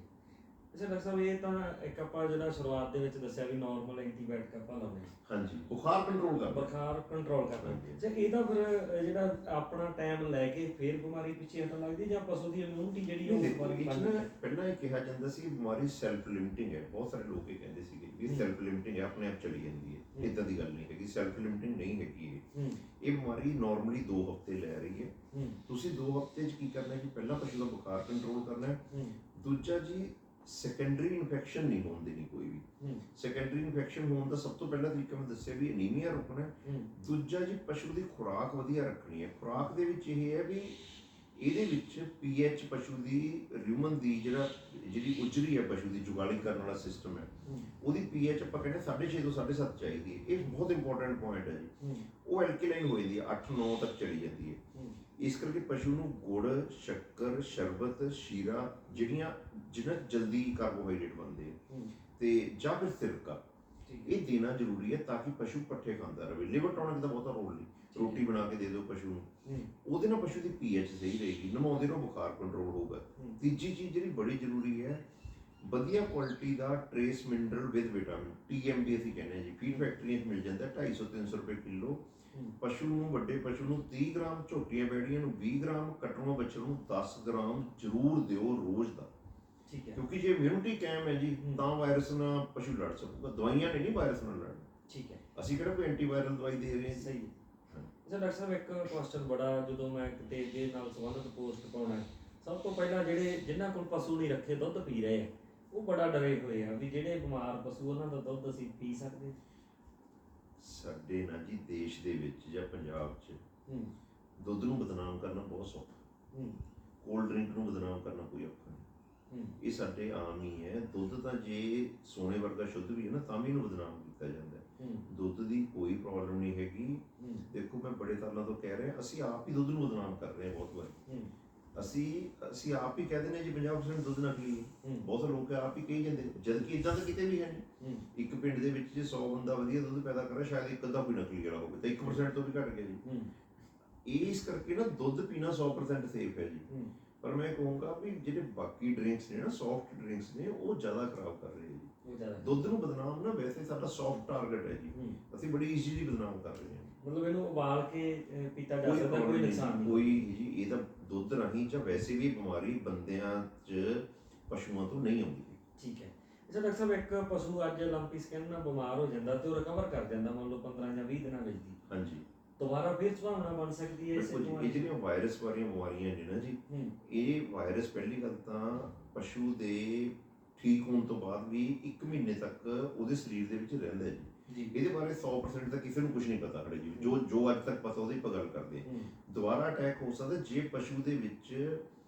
ਅੱਛਾ ਡਾਕਟਰ ਸਾਹਿਬ, ਇਹ ਤਾਂ ਇੱਕ ਆਪਾਂ ਜਿਹੜਾ ਸ਼ੁਰੂਆਤ ਦੇ ਵਿੱਚ ਦੱਸਿਆ ਵੀ ਨਾਰਮਲ ਐਂਟੀਬਾਇਓਟਿਕ ਆਪਾਂ ਲਾਉਂਦੇ ਹਾਂ। ਹਾਂਜੀ, ਬੁਖਾਰ ਕੰਟਰੋਲ ਕਰਨਾ। ਬੁਖਾਰ ਕੰਟਰੋਲ ਕਰਨਾ। ਅੱਛਾ, ਇਹਦਾ ਫਿਰ ਜਿਹੜਾ ਆਪਣਾ ਟਾਈਮ ਲੈ ਕੇ ਫਿਰ ਬਿਮਾਰੀ ਪਿੱਛੇ ਹਟਣ ਲੱਗਦੀ ਜਾਂ ਪਸ਼ੂ ਦੀ ਇਮਿਊਨਿਟੀ ਜਿਹੜੀ ਉਹ ਪਹਿਲਾਂ ਇਹ ਕਿਹਾ ਜਾਂਦਾ ਸੀ ਬਿਮਾਰੀ ਸੈਲਫ ਲਿਮਿਟਿੰਗ ਹੈ। ਬਹੁਤ ਸਾਰੇ ਲੋਕ ਇਹ ਕਹਿੰਦੇ ਸੀਗੇ ਵੀ ਸੈਲਫ ਲਿਮਿਟਿੰਗ ਹੈ, ਆਪਣੇ ਆਪ ਚਲੀ ਜਾਂਦੀ ਹੈ। ਇਦਾਂ ਦੀ ਗੱਲ ਨਹੀਂ ਹੈਗੀ, ਸੈਲਫ ਲਿਮਿਟਿੰਗ ਨਹੀਂ ਹੈਗੀ ਇਹ ਬਿਮਾਰੀ ਨਾਰਮਲੀ 2 ਹਫ਼ਤੇ ਲੈ ਰਹੀ ਹੈ। ਤੁਸੀਂ 2 ਹਫ਼ਤੇ 'ਚ ਕੀ ਕਰਨਾ ਜੀ, ਪਹਿਲਾਂ ਪਸ਼ੂ ਦਾ ਬੁਖਾਰ ਕੰਟਰੋਲ ਕਰਨਾ ਹੈ। ਦੂਜਾ ਜੀ, ਸੈਕੰਡਰੀ ਇਨਫੈਕਸ਼ਨ ਨਹੀਂ ਹੋਣ ਦੇਣੀ ਕੋਈ ਵੀ। ਸੈਕੰਡਰੀ ਇਨਫੈਕਸ਼ਨ ਹੋਣ ਦਾ ਸਭ ਤੋਂ ਪਹਿਲਾ ਤਰੀਕਾ ਮੈਂ ਦੱਸਿਆ ਵੀ ਅਨੀਮੀਆ ਰੋਕਣਾ ਹੈ। ਦੂਜਾ ਜੀ, ਪਸ਼ੂ ਦੀ ਖੁਰਾਕ ਵਧੀਆ ਰੱਖਣੀ ਹੈ। ਖੁਰਾਕ ਦੇ ਵਿੱਚ ਇਹ ਹੈ ਵੀ ਇਹਦੇ ਵਿੱਚ ਪੀਐਚ ਪਸ਼ੂ ਦੀ ਰਿਊਮਨ ਦੀ ਜਿਹੜੀ ਉਜਰੀ ਹੈ, ਪਸ਼ੂ ਦੀ ਜੁਗਾਲੀ ਕਰਨ ਵਾਲਾ ਸਿਸਟਮ ਹੈ, ਉਹਦੀ ਪੀਐਚ ਆਪਾਂ ਕਹਿੰਦੇ 6.5 ਤੋਂ 7.5 ਚਾਹੀਦੀ ਹੈ। ਇਹ ਬਹੁਤ ਇੰਪੋਰਟੈਂਟ ਪੁਆਇੰਟ ਹੈ ਜੀ। ਉਹ ਐਲਕੇਲਾਈਨ ਹੋ ਜਾਂਦੀ ਹੈ, 8-9 ਤੱਕ ਚਲੀ ਜਾਂਦੀ ਹੈ। ਇਸ ਕਰਕੇ ਪਸ਼ੂ ਨੂੰ ਗੁੜ, ਸ਼ੱਕਰ, ਸ਼ਰਬਤ, ਸ਼ੀਰਾ ਜਿਹਨਾਂ ਜਲਦੀ ਕਾਰਬੋਹਾਈਡਰੇਟ ਬਣਦੇ ਆ, ਤੇ ਜਾਂ ਫਿਰ ਸਿਰਕਾ, ਇਹ ਦੇਣਾ ਜ਼ਰੂਰੀ ਹੈ ਤਾਂ ਕਿ ਪਸ਼ੂ ਪੱਠੇ ਖਾਂਦਾ ਰਹੇ। ਲਿਵਰ ਟੌਨਿਕ ਦਾ ਬਹੁਤਾ ਰੋਲ ਨਹੀਂ। ਰੋਟੀ ਬਣਾ ਕੇ ਦੇ ਦਿਓ ਪਸ਼ੂ ਨੂੰ, ਉਹਦੇ ਨਾਲ ਪਸ਼ੂ ਦੀ ਪੀਐਚ ਸਹੀ ਰਹੇਗੀ, ਨਮਾਉਂਦੇ ਨਾਲ ਬੁਖਾਰ ਕੰਟਰੋਲ ਹੋਊਗਾ। ਤੀਜੀ ਚੀਜ਼ ਜਿਹੜੀ ਬੜੀ ਜ਼ਰੂਰੀ ਹੈ, ਵਧੀਆ quality the trace mineral with vitamin, TMB ਅਸੀਂ ਕਹਿੰਦੇ ਹਾਂ ਜੀ, ਫੀਡ ਫੈਕਟਰੀਆਂ 'ਚ ਮਿਲ ਜਾਂਦਾ 250-300 ਰੁਪਏ ਕਿਲੋ। ਪਸ਼ੂ ਨੂੰ, ਵੱਡੇ ਪਸ਼ੂ ਨੂੰ 30 ਗ੍ਰਾਮ, ਝੋਟੀਆਂ ਬੈੜੀਆਂ ਨੂੰ 20 ਗ੍ਰਾਮ, ਕਟੜੋਂ ਬੱਚੇ ਨੂੰ 10 ਗ੍ਰਾਮ ਜ਼ਰੂਰ ਦਿਓ ਰੋਜ਼ ਦਾ। ਠੀਕ ਹੈ। ਕਿਉਂਕਿ ਜੇ ਇਮਿਊਨਿਟੀ ਕਾਇਮ ਹੈ ਜੀ ਤਾਂ ਵਾਇਰਸ ਨਾਲ ਪਸ਼ੂ ਲੜ ਸਕੂਗਾ। ਦਵਾਈਆਂ ਨੇ ਨਹੀਂ ਵਾਇਰਸ ਨਾਲ ਲੜਨਾ। ਠੀਕ ਹੈ। ਅਸੀਂ ਕਿਹੜਾ ਕੋਈ ਐਂਟੀਵਾਇਰਲ ਦਵਾਈ ਦੇ ਰਹੇ ਹਾਂ। ਸਹੀ। ਅੱਛਾ ਡਾਕਟਰ ਸਾਹਿਬ, ਇੱਕ ਕੁਐਸਚਨ ਬੜਾ, ਜਦੋਂ ਮੈਂ ਕਿਤੇ ਇਹਦੇ ਨਾਲ ਸੰਬੰਧਿਤ ਪੋਸਟ ਪਾਉਣਾ, ਸਭ ਤੋਂ ਪਹਿਲਾਂ ਜਿਨ੍ਹਾਂ ਕੋਲ ਪਸ਼ੂ ਨਹੀਂ ਰੱਖੇ ਦੁੱਧ ਪੀ ਰਹੇ ਆ, ਉਹ ਬੜਾ ਡਰੇ ਹੋਏ ਆ ਵੀ ਜਿਹੜੇ ਬਿਮਾਰ ਪਸ਼ੂ ਉਹਨਾਂ ਦਾ ਦੁੱਧ ਅਸੀਂ ਪੀ ਸਕਦੇ। ਸਾਡੇ ਨਾ ਜੀ ਦੇਸ਼ ਦੇ ਵਿੱਚ ਜਾਂ ਪੰਜਾਬ 'ਚ ਦੁੱਧ ਨੂੰ ਬਦਨਾਮ ਕਰਨਾ ਬਹੁਤ ਸੌਖਾ, ਕੋਲਡ ਡਰਿੰਕ ਨੂੰ ਬਦਨਾਮ ਕਰਨਾ ਕੋਈ ਔਖਾ ਨਹੀਂ। ਇਹ ਸਾਡੇ ਆਮ ਹੀ ਹੈ। ਦੁੱਧ ਤਾਂ ਜੇ ਸੋਨੇ ਵਰਗਾ ਸ਼ੁੱਧ ਵੀ ਹੈ ਨਾ ਤਾਂ ਵੀ ਇਹਨੂੰ ਬਦਨਾਮ ਕੀਤਾ ਜਾਂਦਾ। ਦੁੱਧ ਦੀ ਕੋਈ ਪ੍ਰੋਬਲਮ ਨਹੀਂ ਹੈਗੀ। ਦੇਖੋ, ਮੈਂ ਬੜੇ ਸਾਲਾਂ ਤੋਂ ਕਹਿ ਰਿਹਾ, ਅਸੀਂ ਆਪ ਹੀ ਦੁੱਧ ਨੂੰ ਬਦਨਾਮ ਕਰ ਰਹੇ ਹਾਂ ਬਹੁਤ ਵਾਰੀ। ਅਸੀਂ ਆਪ ਹੀ ਕਹਿ ਦਿੰਦੇ ਹਾਂ ਜੀ 50% ਦੁੱਧ ਨਕਲੀ ਹੈ। ਬਹੁਤ ਲੋਕ ਆਪ ਹੀ ਕਹੀ ਜਾਂਦੇ, ਜਦ ਕਿ ਇਦਾਂ ਤਾਂ ਕਿਤੇ ਵੀ ਹੈ ਨਹੀਂ। ਇੱਕ ਪਿੰਡ ਦੇ ਵਿੱਚ ਜੇ 100 ਬੰਦਾ ਵਧੀਆ ਦੁੱਧ ਪੈਦਾ ਕਰ ਰਿਹਾ, ਸ਼ਾਇਦ ਇੱਕ ਅੱਧਾ ਕੋਈ ਨਕਲੀ ਵਾਲਾ ਹੋਵੇ, ਤਾਂ 1% ਤੋਂ ਵੀ ਘੱਟ ਗਿਆ ਜੀ। ਇਸ ਕਰਕੇ ਨਾ ਦੁੱਧ ਪੀਣਾ 100% ਸੇਫ ਹੈ ਜੀ। ਪਰ ਮੈਂ ਕਹੂੰਗਾ ਵੀ ਜਿਹੜੇ ਬਾਕੀ ਡਰਿੰਕਸ ਨੇ ਨਾ, ਸੌਫਟ ਡਰਿੰਕਸ ਨੇ, ਉਹ ਜ਼ਿਆਦਾ ਖਰਾਬ ਕਰ ਰਹੇ ਜੀ। ਦੁੱਧ ਨੂੰ ਬਦਨਾਮ ਨਾ ਵੈਸੇ ਸਾਡਾ ਸੌਫਟ ਟਾਰਗੇਟ ਹੈ ਜੀ, ਅਸੀਂ ਬੜੀ ਈਜ਼ੀਲੀ ਬਦਨਾਮ ਕਰ ਰਹੇ ਹਾਂ। ਮਤਲਬ ਇਹਨੂੰ ਉਬਾਲ ਕੇ ਪੀਤਾ ਜਾ ਸਕਦਾ, ਕੋਈ ਨੁਕਸਾਨ ਨਹੀਂ ਕੋਈ ਜੀ। ਇਹ ਤਾਂ ਦੁੱਧ ਰਾਹੀਂ ਜਾਂ ਵੈਸੇ ਵੀ ਬਿਮਾਰੀ ਬੰਦਿਆਂ 'ਚ ਪਸ਼ੂਆਂ ਤੋਂ ਨਹੀਂ ਆਉਂਦੀ। ਠੀਕ ਹੈ। ਅੱਛਾ ਡਾਕਟਰ ਸਾਹਿਬ, ਇੱਕ ਪਸ਼ੂ ਅੱਜ ਲੰਪੀ ਸਕਿਨ ਨਾਲ ਬਿਮਾਰ ਹੋ ਜਾਂਦਾ ਤੇ ਉਹ ਰਿਕਵਰ ਕਰ ਜਾਂਦਾ, ਮੰਨ ਲਓ 15 ਜਾਂ 20 ਦਿਨਾਂ ਵਿੱਚ ਦੀ, ਹਾਂਜੀ, ਦੁਬਾਰਾ ਫਿਰ ਸੰਭਾਵਨਾ ਬਣ ਸਕਦੀ ਹੈ। ਇਹ ਜਿਹੜੀਆਂ ਵਾਇਰਸ ਵਾਲੀਆਂ ਬਿਮਾਰੀਆਂ ਨੇ ਨਾ ਜੀ, ਇਹ ਵਾਇਰਸ ਪਹਿਲੀ ਗੱਲ ਤਾਂ ਪਸ਼ੂ ਦੇ ਠੀਕ ਹੋਣ ਤੋਂ ਬਾਅਦ ਵੀ 1 ਮਹੀਨੇ ਤੱਕ ਉਹਦੇ ਸਰੀਰ ਦੇ ਵਿੱਚ ਰਹਿੰਦਾ ਜੀ। ਇਹਦੇ ਬਾਰੇ 100% ਤਾਂ ਕਿਸੇ ਨੂੰ ਕੁਝ ਨਹੀਂ ਪਤਾ ਹਲੇ ਜੀ। ਜੋ ਅੱਜ ਤੱਕ ਪਤਾ ਉਹਦੀ ਆਪਾਂ ਗੱਲ ਕਰਦੇ ਹਾਂ। ਦੁਬਾਰਾ ਅਟੈਕ ਹੋ ਸਕਦਾ ਜੇ ਪਸ਼ੂ ਦੇ ਵਿੱਚ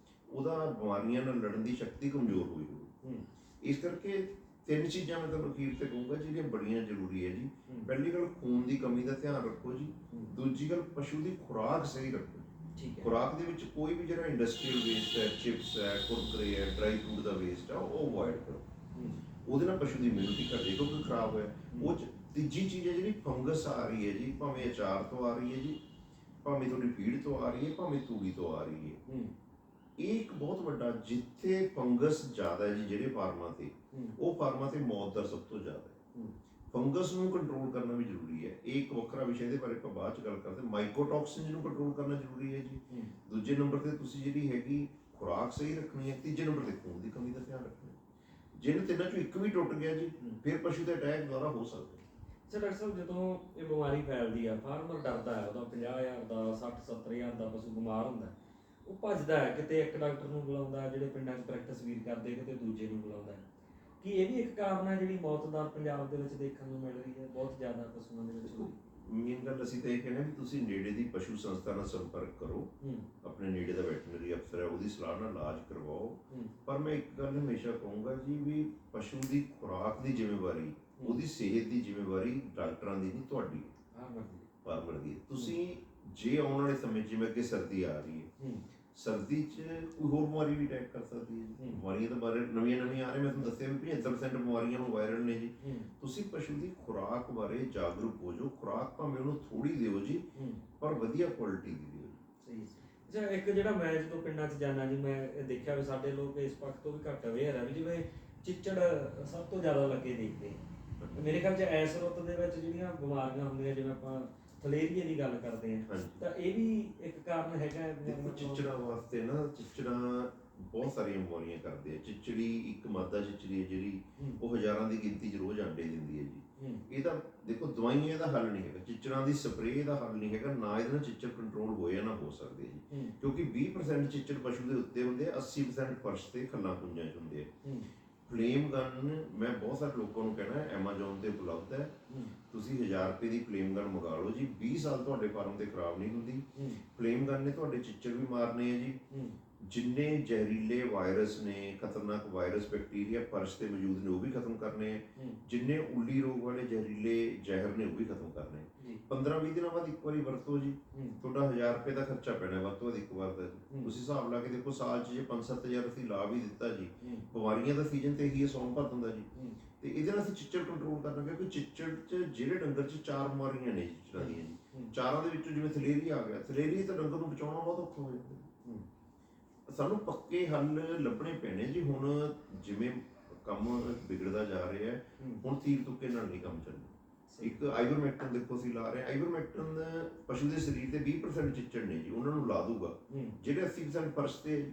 ਉਹਦਾ ਬਿਮਾਰੀਆਂ ਨਾਲ ਲੜਨ ਦੀ ਸ਼ਕਤੀ ਕਮਜ਼ੋਰ ਹੋਈ ਹੋਵੇ। ਇਸ ਕਰਕੇ 3 ਚੀਜ਼ਾਂ ਮੈਂ ਤੁਹਾਨੂੰ ਅਖੀਰ ਤੇ ਕਹੂੰਗਾ ਜਿਹੜੀਆਂ ਬੜੀਆਂ ਜ਼ਰੂਰੀ ਹੈ ਜੀ। ਪਹਿਲੀ ਗੱਲ, ਖੂਨ ਦੀ ਕਮੀ ਦਾ ਧਿਆਨ ਰੱਖੋ ਜੀ। ਦੂਜੀ ਗੱਲ, ਪਸ਼ੂ ਦੀ ਖੁਰਾਕ ਸਹੀ ਰੱਖੋ। ਖੁਰਾਕ ਦੇ ਵਿੱਚ ਕੋਈ ਵੀ ਜਿਹੜਾ ਇੰਡਸਟਰੀਅਲ ਵੇਸਟ ਹੈ, ਚਿਪਸ ਹੈ, ਕੁਰਕਰੇ ਹੈ, ਡਰਾਈ ਫਰੂਟ ਦਾ ਵੇਸਟ ਹੈ, ਉਹ ਅਵੋਇਡ ਕਰੋ। ਉਹਦੇ ਨਾਲ ਪਸ਼ੂ ਦੀ ਇਮਿਊਨਿਟੀ ਘਟੇ ਕਿਉਂਕਿ ਖਰਾਬ ਹੋਇਆ। ਉਹ 'ਚ ਤੀਜੀ ਚੀਜ਼ ਹੈ ਜਿਹੜੀ ਫੰਗਸ ਆ ਰਹੀ ਹੈ ਜੀ, ਭਾਵੇਂ ਅਚਾਰ ਤੋਂ ਆ ਰਹੀ ਹੈ ਜੀ, ਭਾਵੇਂ ਤੁਹਾਡੀ ਫੀਡ ਤੋਂ ਆ ਰਹੀ ਹੈ, ਭਾਵੇਂ ਤੂੜੀ ਤੋਂ ਆ ਰਹੀ ਹੈ। ਇਹ ਇੱਕ ਬਹੁਤ ਵੱਡਾ, ਜਿੱਥੇ ਫੰਗਸ ਜ਼ਿਆਦਾ ਹੈ ਜੀ ਜਿਹੜੇ ਫਾਰਮਾਂ ਤੇ, ਉਹ ਫਾਰਮਾਂ ਤੇ ਮੌਤ ਦਰ ਸਭ ਤੋਂ ਜ਼ਿਆਦਾ ਹੈ। ਫੰਗਸ ਨੂੰ ਕੰਟਰੋਲ ਕਰਨਾ ਵੀ ਜ਼ਰੂਰੀ ਹੈ। ਇਹ ਇੱਕ ਵੱਖਰਾ ਵਿਸ਼ੇ, ਦੇ ਬਾਰੇ ਆਪਾਂ ਬਾਅਦ ਚ ਗੱਲ ਕਰਦੇ। ਮਾਈਕੋਟੌਕਸਿਨ ਨੂੰ ਕੰਟਰੋਲ ਕਰਨਾ ਜ਼ਰੂਰੀ ਹੈ ਜੀ। ਦੂਜੇ ਨੰਬਰ ਤੇ ਤੁਸੀਂ ਜਿਹੜੀ ਹੈਗੀ ਖੁਰਾਕ ਸਹੀ ਰੱਖਣੀ ਹੈ। ਤੀਜੇ ਨੰਬਰ ਤੇ ਖੂਨ ਦੀ ਕਮੀ ਦਾ ਧਿਆਨ ਰੱਖਣਾ। ਜਿਹਨੂੰ ਤਿੰਨਾਂ ਚੋਂ ਇੱਕ ਵੀ ਟੁੱਟ ਗਿਆ ਜੀ, ਫਿਰ ਪਸ਼ੂ ਤੇ ਅਟੈਕ ਦੁਬਾਰਾ ਹੋ ਸਕਦਾ। ਅੱਛਾ ਡਾਕਟਰ ਸਾਹਿਬ, ਜਦੋਂ ਇਹ ਬਿਮਾਰੀ ਫੈਲਦੀ ਆ, ਫਾਰਮਰ ਡਰਦਾ ਹੈ, ਉਹਦਾ 50,000 ਦਾ 60-70,000 ਦਾ ਪਸ਼ੂ ਬਿਮਾਰ ਹੁੰਦਾ, ਉਹ ਭੱਜਦਾ ਹੈ, ਕਿਤੇ ਇੱਕ ਡਾਕਟਰ ਨੂੰ ਬੁਲਾਉਂਦਾ, ਜਿਹੜੇ ਪਿੰਡਾਂ 'ਚ ਪ੍ਰੈਕਟਿਸ ਵੀਰ ਕਰਦੇ, ਕਿਤੇ ਦੂਜੇ ਨੂੰ ਬੁਲਾਉਂਦਾ। ਕੀ ਇਹ ਵੀ ਇੱਕ ਕਾਰਨ ਹੈ ਜਿਹੜੀ ਮੌਤ ਦਰ ਪੰਜਾਬ ਦੇ ਵਿੱਚ ਦੇਖਣ ਨੂੰ ਮਿਲ ਰਹੀ ਹੈ ਬਹੁਤ ਜ਼ਿਆਦਾ ਪਸ਼ੂਆਂ ਦੇ ਵਿੱਚ? ਮੇਨ ਗੱਲ ਅਸੀਂ ਤਾਂ ਇਹ ਕਹਿੰਦੇ ਵੀ ਤੁਸੀਂ ਨੇੜੇ ਦੀ ਪਸ਼ੂ ਸੰਸਥਾ ਨਾਲ ਸੰਪਰਕ ਕਰੋ, ਆਪਣੇ ਨੇੜੇ ਦਾ ਵੈਟਰਨਰੀ ਅਫਸਰ ਹੈ ਉਹਦੀ ਸਲਾਹ ਨਾਲ ਇਲਾਜ ਕਰਵਾਓ। ਪਰ ਮੈਂ ਇੱਕ ਗੱਲ ਹਮੇਸ਼ਾ ਕਹੂੰਗਾ ਜੀ, ਵੀ ਪਸ਼ੂ ਦੀ ਖੁਰਾਕ ਦੀ ਜ਼ਿੰਮੇਵਾਰੀ, ਉਹਦੀ ਸਿਹਤ ਦੀ ਜ਼ਿੰਮੇਵਾਰੀ ਡਾਕਟਰਾਂ ਦੀ ਨਹੀਂ, ਤੁਹਾਡੀ, ਫਾਰਮਰ ਦੀ। ਤੁਸੀਂ ਜੇ ਆਉਣ ਵਾਲੇ ਸਮੇਂ ਜਿਵੇਂ ਅੱਗੇ ਸਰਦੀ ਆ ਰਹੀ ਹੈ, ਸਰਦੀ 'ਚ ਕੋਈ ਹੋਰ ਬਿਮਾਰੀ ਵੀ ਅਟੈਕ ਕਰ ਸਕਦੀ ਹੈ। ਬਿਮਾਰੀਆਂ ਤਾਂ ਬਾਰੇ ਨਵੀਆਂ ਆ ਰਹੀਆਂ। ਮੈਂ ਤੁਹਾਨੂੰ ਦੱਸਿਆ ਵੀ 75% ਬਿਮਾਰੀਆਂ ਨੂੰ ਵਾਇਰਲ ਨੇ ਜੀ। ਤੁਸੀਂ ਪਸ਼ੂ ਦੀ ਖੁਰਾਕ ਬਾਰੇ ਜਾਗਰੂਕ ਹੋ ਜਾਓ। ਖੁਰਾਕ ਭਾਵੇਂ ਉਹਨੂੰ ਥੋੜੀ ਦਿਓ ਜੀ, ਪਰ ਵਧੀਆ ਕੁਆਲਿਟੀ ਦੀ ਦਿਓ। ਸਹੀ। ਅੱਛਾ, ਇੱਕ ਜਿਹੜਾ ਮੈਂ ਜਦੋਂ ਪਿੰਡਾਂ 'ਚ ਜਾਂਦਾ ਜੀ, ਮੈਂ ਦੇਖਿਆ ਵੀ ਸਾਡੇ ਲੋਕ ਇਸ ਪੱਖ ਤੋਂ ਵੀ ਘੱਟ ਅਵੇਅਰ ਹੈ ਵੀ ਜਿਵੇਂ ਚਿੱਚੜ ਸਭ ਤੋਂ ਜ਼ਿਆਦਾ ਲੱਗੇ ਦੇਖਦੇ। ਮੇਰੇ ਖਿਆਲ 'ਚ ਇਸ ਰੁੱਤ ਦੇ ਵਿੱਚ ਜਿਹੜੀਆਂ ਬਿਮਾਰੀਆਂ ਹੁੰਦੀਆਂ, ਜਿਵੇਂ ਆਪਾਂ ਫਲੇਰੀਏ ਦੀ ਗੱਲ ਕਰਦੇ ਹਾਂ, ਤਾਂ ਇਹ ਵੀ ਇੱਕ ਕਾਰਨ ਹੈਗਾ। ਦੇਖੋ ਚਿੱਚੜਾਂ ਵਾਸਤੇ ਨਾ, ਚਿੱਚੜਾਂ ਬਹੁਤ ਸਾਰੀਆਂ ਬਿਮਾਰੀਆਂ ਕਰਦੇ ਆ। ਚਿੱਚੜੀ ਇੱਕ ਮਾਦਾ ਚਿੱਚੜੀ ਹੈ ਜਿਹੜੀ ਉਹ ਹਜ਼ਾਰਾਂ ਦੀ ਗਿਣਤੀ 'ਚ ਰੋਜ਼ ਆਂਡੇ ਦਿੰਦੀ ਹੈ ਜੀ। ਇਹਦਾ ਦੇਖੋ ਦਵਾਈਆਂ ਦਾ ਹੱਲ ਨਹੀਂ ਹੈਗਾ, ਚਿੱਚੜਾਂ ਦੀ ਸਪਰੇਅ ਦਾ ਹੱਲ ਨਹੀਂ ਹੈਗਾ, ਨਾ ਇਹਦੇ ਨਾਲ ਚਿੱਚੜ ਕੰਟਰੋਲ ਹੋਏ ਨਾ ਹੋ ਸਕਦੇ ਜੀ। ਕਿਉਂਕਿ 20% ਚਿੱਚੜ ਪਸ਼ੂ ਦੇ ਉੱਤੇ ਹੁੰਦੇ ਆ, 80% ਫਰਸ਼ ਤੇ ਖੱਲਾਂ ਖੁੰਝਾਂ 'ਚ ਹੁੰਦੇ ਆ। ਫਲੇਮ ਗਨ ਮੈਂ ਬਹੁਤ ਸਾਰੇ ਲੋਕਾਂ ਨੂੰ ਕਹਿਣਾ, ਐਮਾਜ਼ੋਨ ਤੇ ਉਪਲਬਧ ਹੈ। ਤੁਸੀਂ 1000 ਰੁਪਏ ਦੀ ਫਲੇਮ ਗਨ ਮੰਗਾ ਲਓ ਜੀ, 20 ਸਾਲ ਤੁਹਾਡੇ ਫਾਰਮ ਤੇ ਖਰਾਬ ਨਹੀਂ ਹੁੰਦੀ। ਫਲੇਮ ਗਨ ਨੇ ਤੁਹਾਡੇ ਚਿੱਚੜ ਵੀ ਮਾਰਨੇ ਆ ਜੀ। ਜਿੰਨੇ ਜ਼ਹਿਰੀਲੇ ਵਾਇਰਸ ਨੇ, ਖਤਰਨਾਕ ਵਾਇਰਸ ਬੈਕਟੀਰੀਆ ਫਰਸ਼ ਤੇ ਮੌਜੂਦ ਨੇ, ਉਹ ਵੀ ਖਤਮ ਕਰਨੇ ਆ। ਜਿੰਨੇ ਉੱਲੀ ਰੋਗ ਵਾਲੇ ਜ਼ਹਿਰੀਲੇ ਜ਼ਹਿਰ ਨੇ, ਉਹ ਵੀ ਖਤਮ ਕਰਨੇ। 15-20 ਦਿਨਾਂ ਬਾਅਦ ਇੱਕ ਵਾਰੀ ਵਰਤੋ ਜੀ। ਤੁਹਾਡਾ 1000 ਰੁਪਏ ਦਾ ਖਰਚਾ ਪੈਣਾ ਵੱਧ ਤੋਂ ਵੱਧ ਇੱਕ ਵਾਰ ਦਾ। ਤੁਸੀਂ ਹਿਸਾਬ ਲਾ ਕੇ ਦੇਖੋ, ਸਾਲ 'ਚ ਜੇ 5-7 ਹਜ਼ਾਰ ਅਸੀਂ ਲਾ ਵੀ ਦਿੱਤਾ ਜੀ, ਬਿਮਾਰੀਆਂ ਦਾ ਸੀਜ਼ਨ ਤੇ ਇਹੀ ਸੌਣ ਭਰ ਦਿੰਦਾ ਜੀ। ਤੇ ਇਹਦੇ ਨਾਲ ਅਸੀਂ ਚਿੱਚੜ ਕੰਟਰੋਲ ਕਰਨਾ, ਕਿਉਂਕਿ ਚਿੱਚੜ 'ਚ ਜਿਹੜੇ ਡੰਗਰ 'ਚ 4 ਬਿਮਾਰੀਆਂ ਨੇ ਚਿੱਚੜਾਂ ਦੀਆਂ ਜੀ, 4ਾਂ ਦੇ ਵਿੱਚੋਂ ਜਿਵੇਂ ਥਲੇਰੀਆ ਆ ਗਿਆ, ਥਲੇਰੀਆ ਤਾਂ ਡੰਗਰ ਨੂੰ ਬਚਾਉਣਾ ਬਹੁਤ ਔਖਾ ਹੋ ਜਾਂਦਾ। ਸਾਨੂੰ ਪੱਕੇ ਹੱਲ ਲੱਭਣੇ ਪੈਣੇ ਜੀ। ਹੁਣ ਜਿਵੇਂ ਕੰਮ ਵਿਗੜਦਾ ਜਾ ਰਿਹਾ ਹੈ, ਹੁਣ ਤੀਰ ਤੁੱਕੇ ਨਾਲ ਨਹੀਂ ਕੰਮ ਚੱਲਣਾ। ਇੱਕ ਆਈਵਰਮੈਕਟਨ ਦੇਖੋ ਅਸੀਂ ਲਾ ਰਹੇ ਹਾਂ। ਆਈਵਰਮੈਕਟਨ ਪਸ਼ੂ ਦੇ ਸਰੀਰ ਤੇ 20% ਚਿੱਚੜ ਨੇ ਜੀ, ਉਹਨਾਂ ਨੂੰ ਲਾ ਦੂਗਾ। ਜਿਹੜੇ 80% ਫਰਸ਼ ਤੇ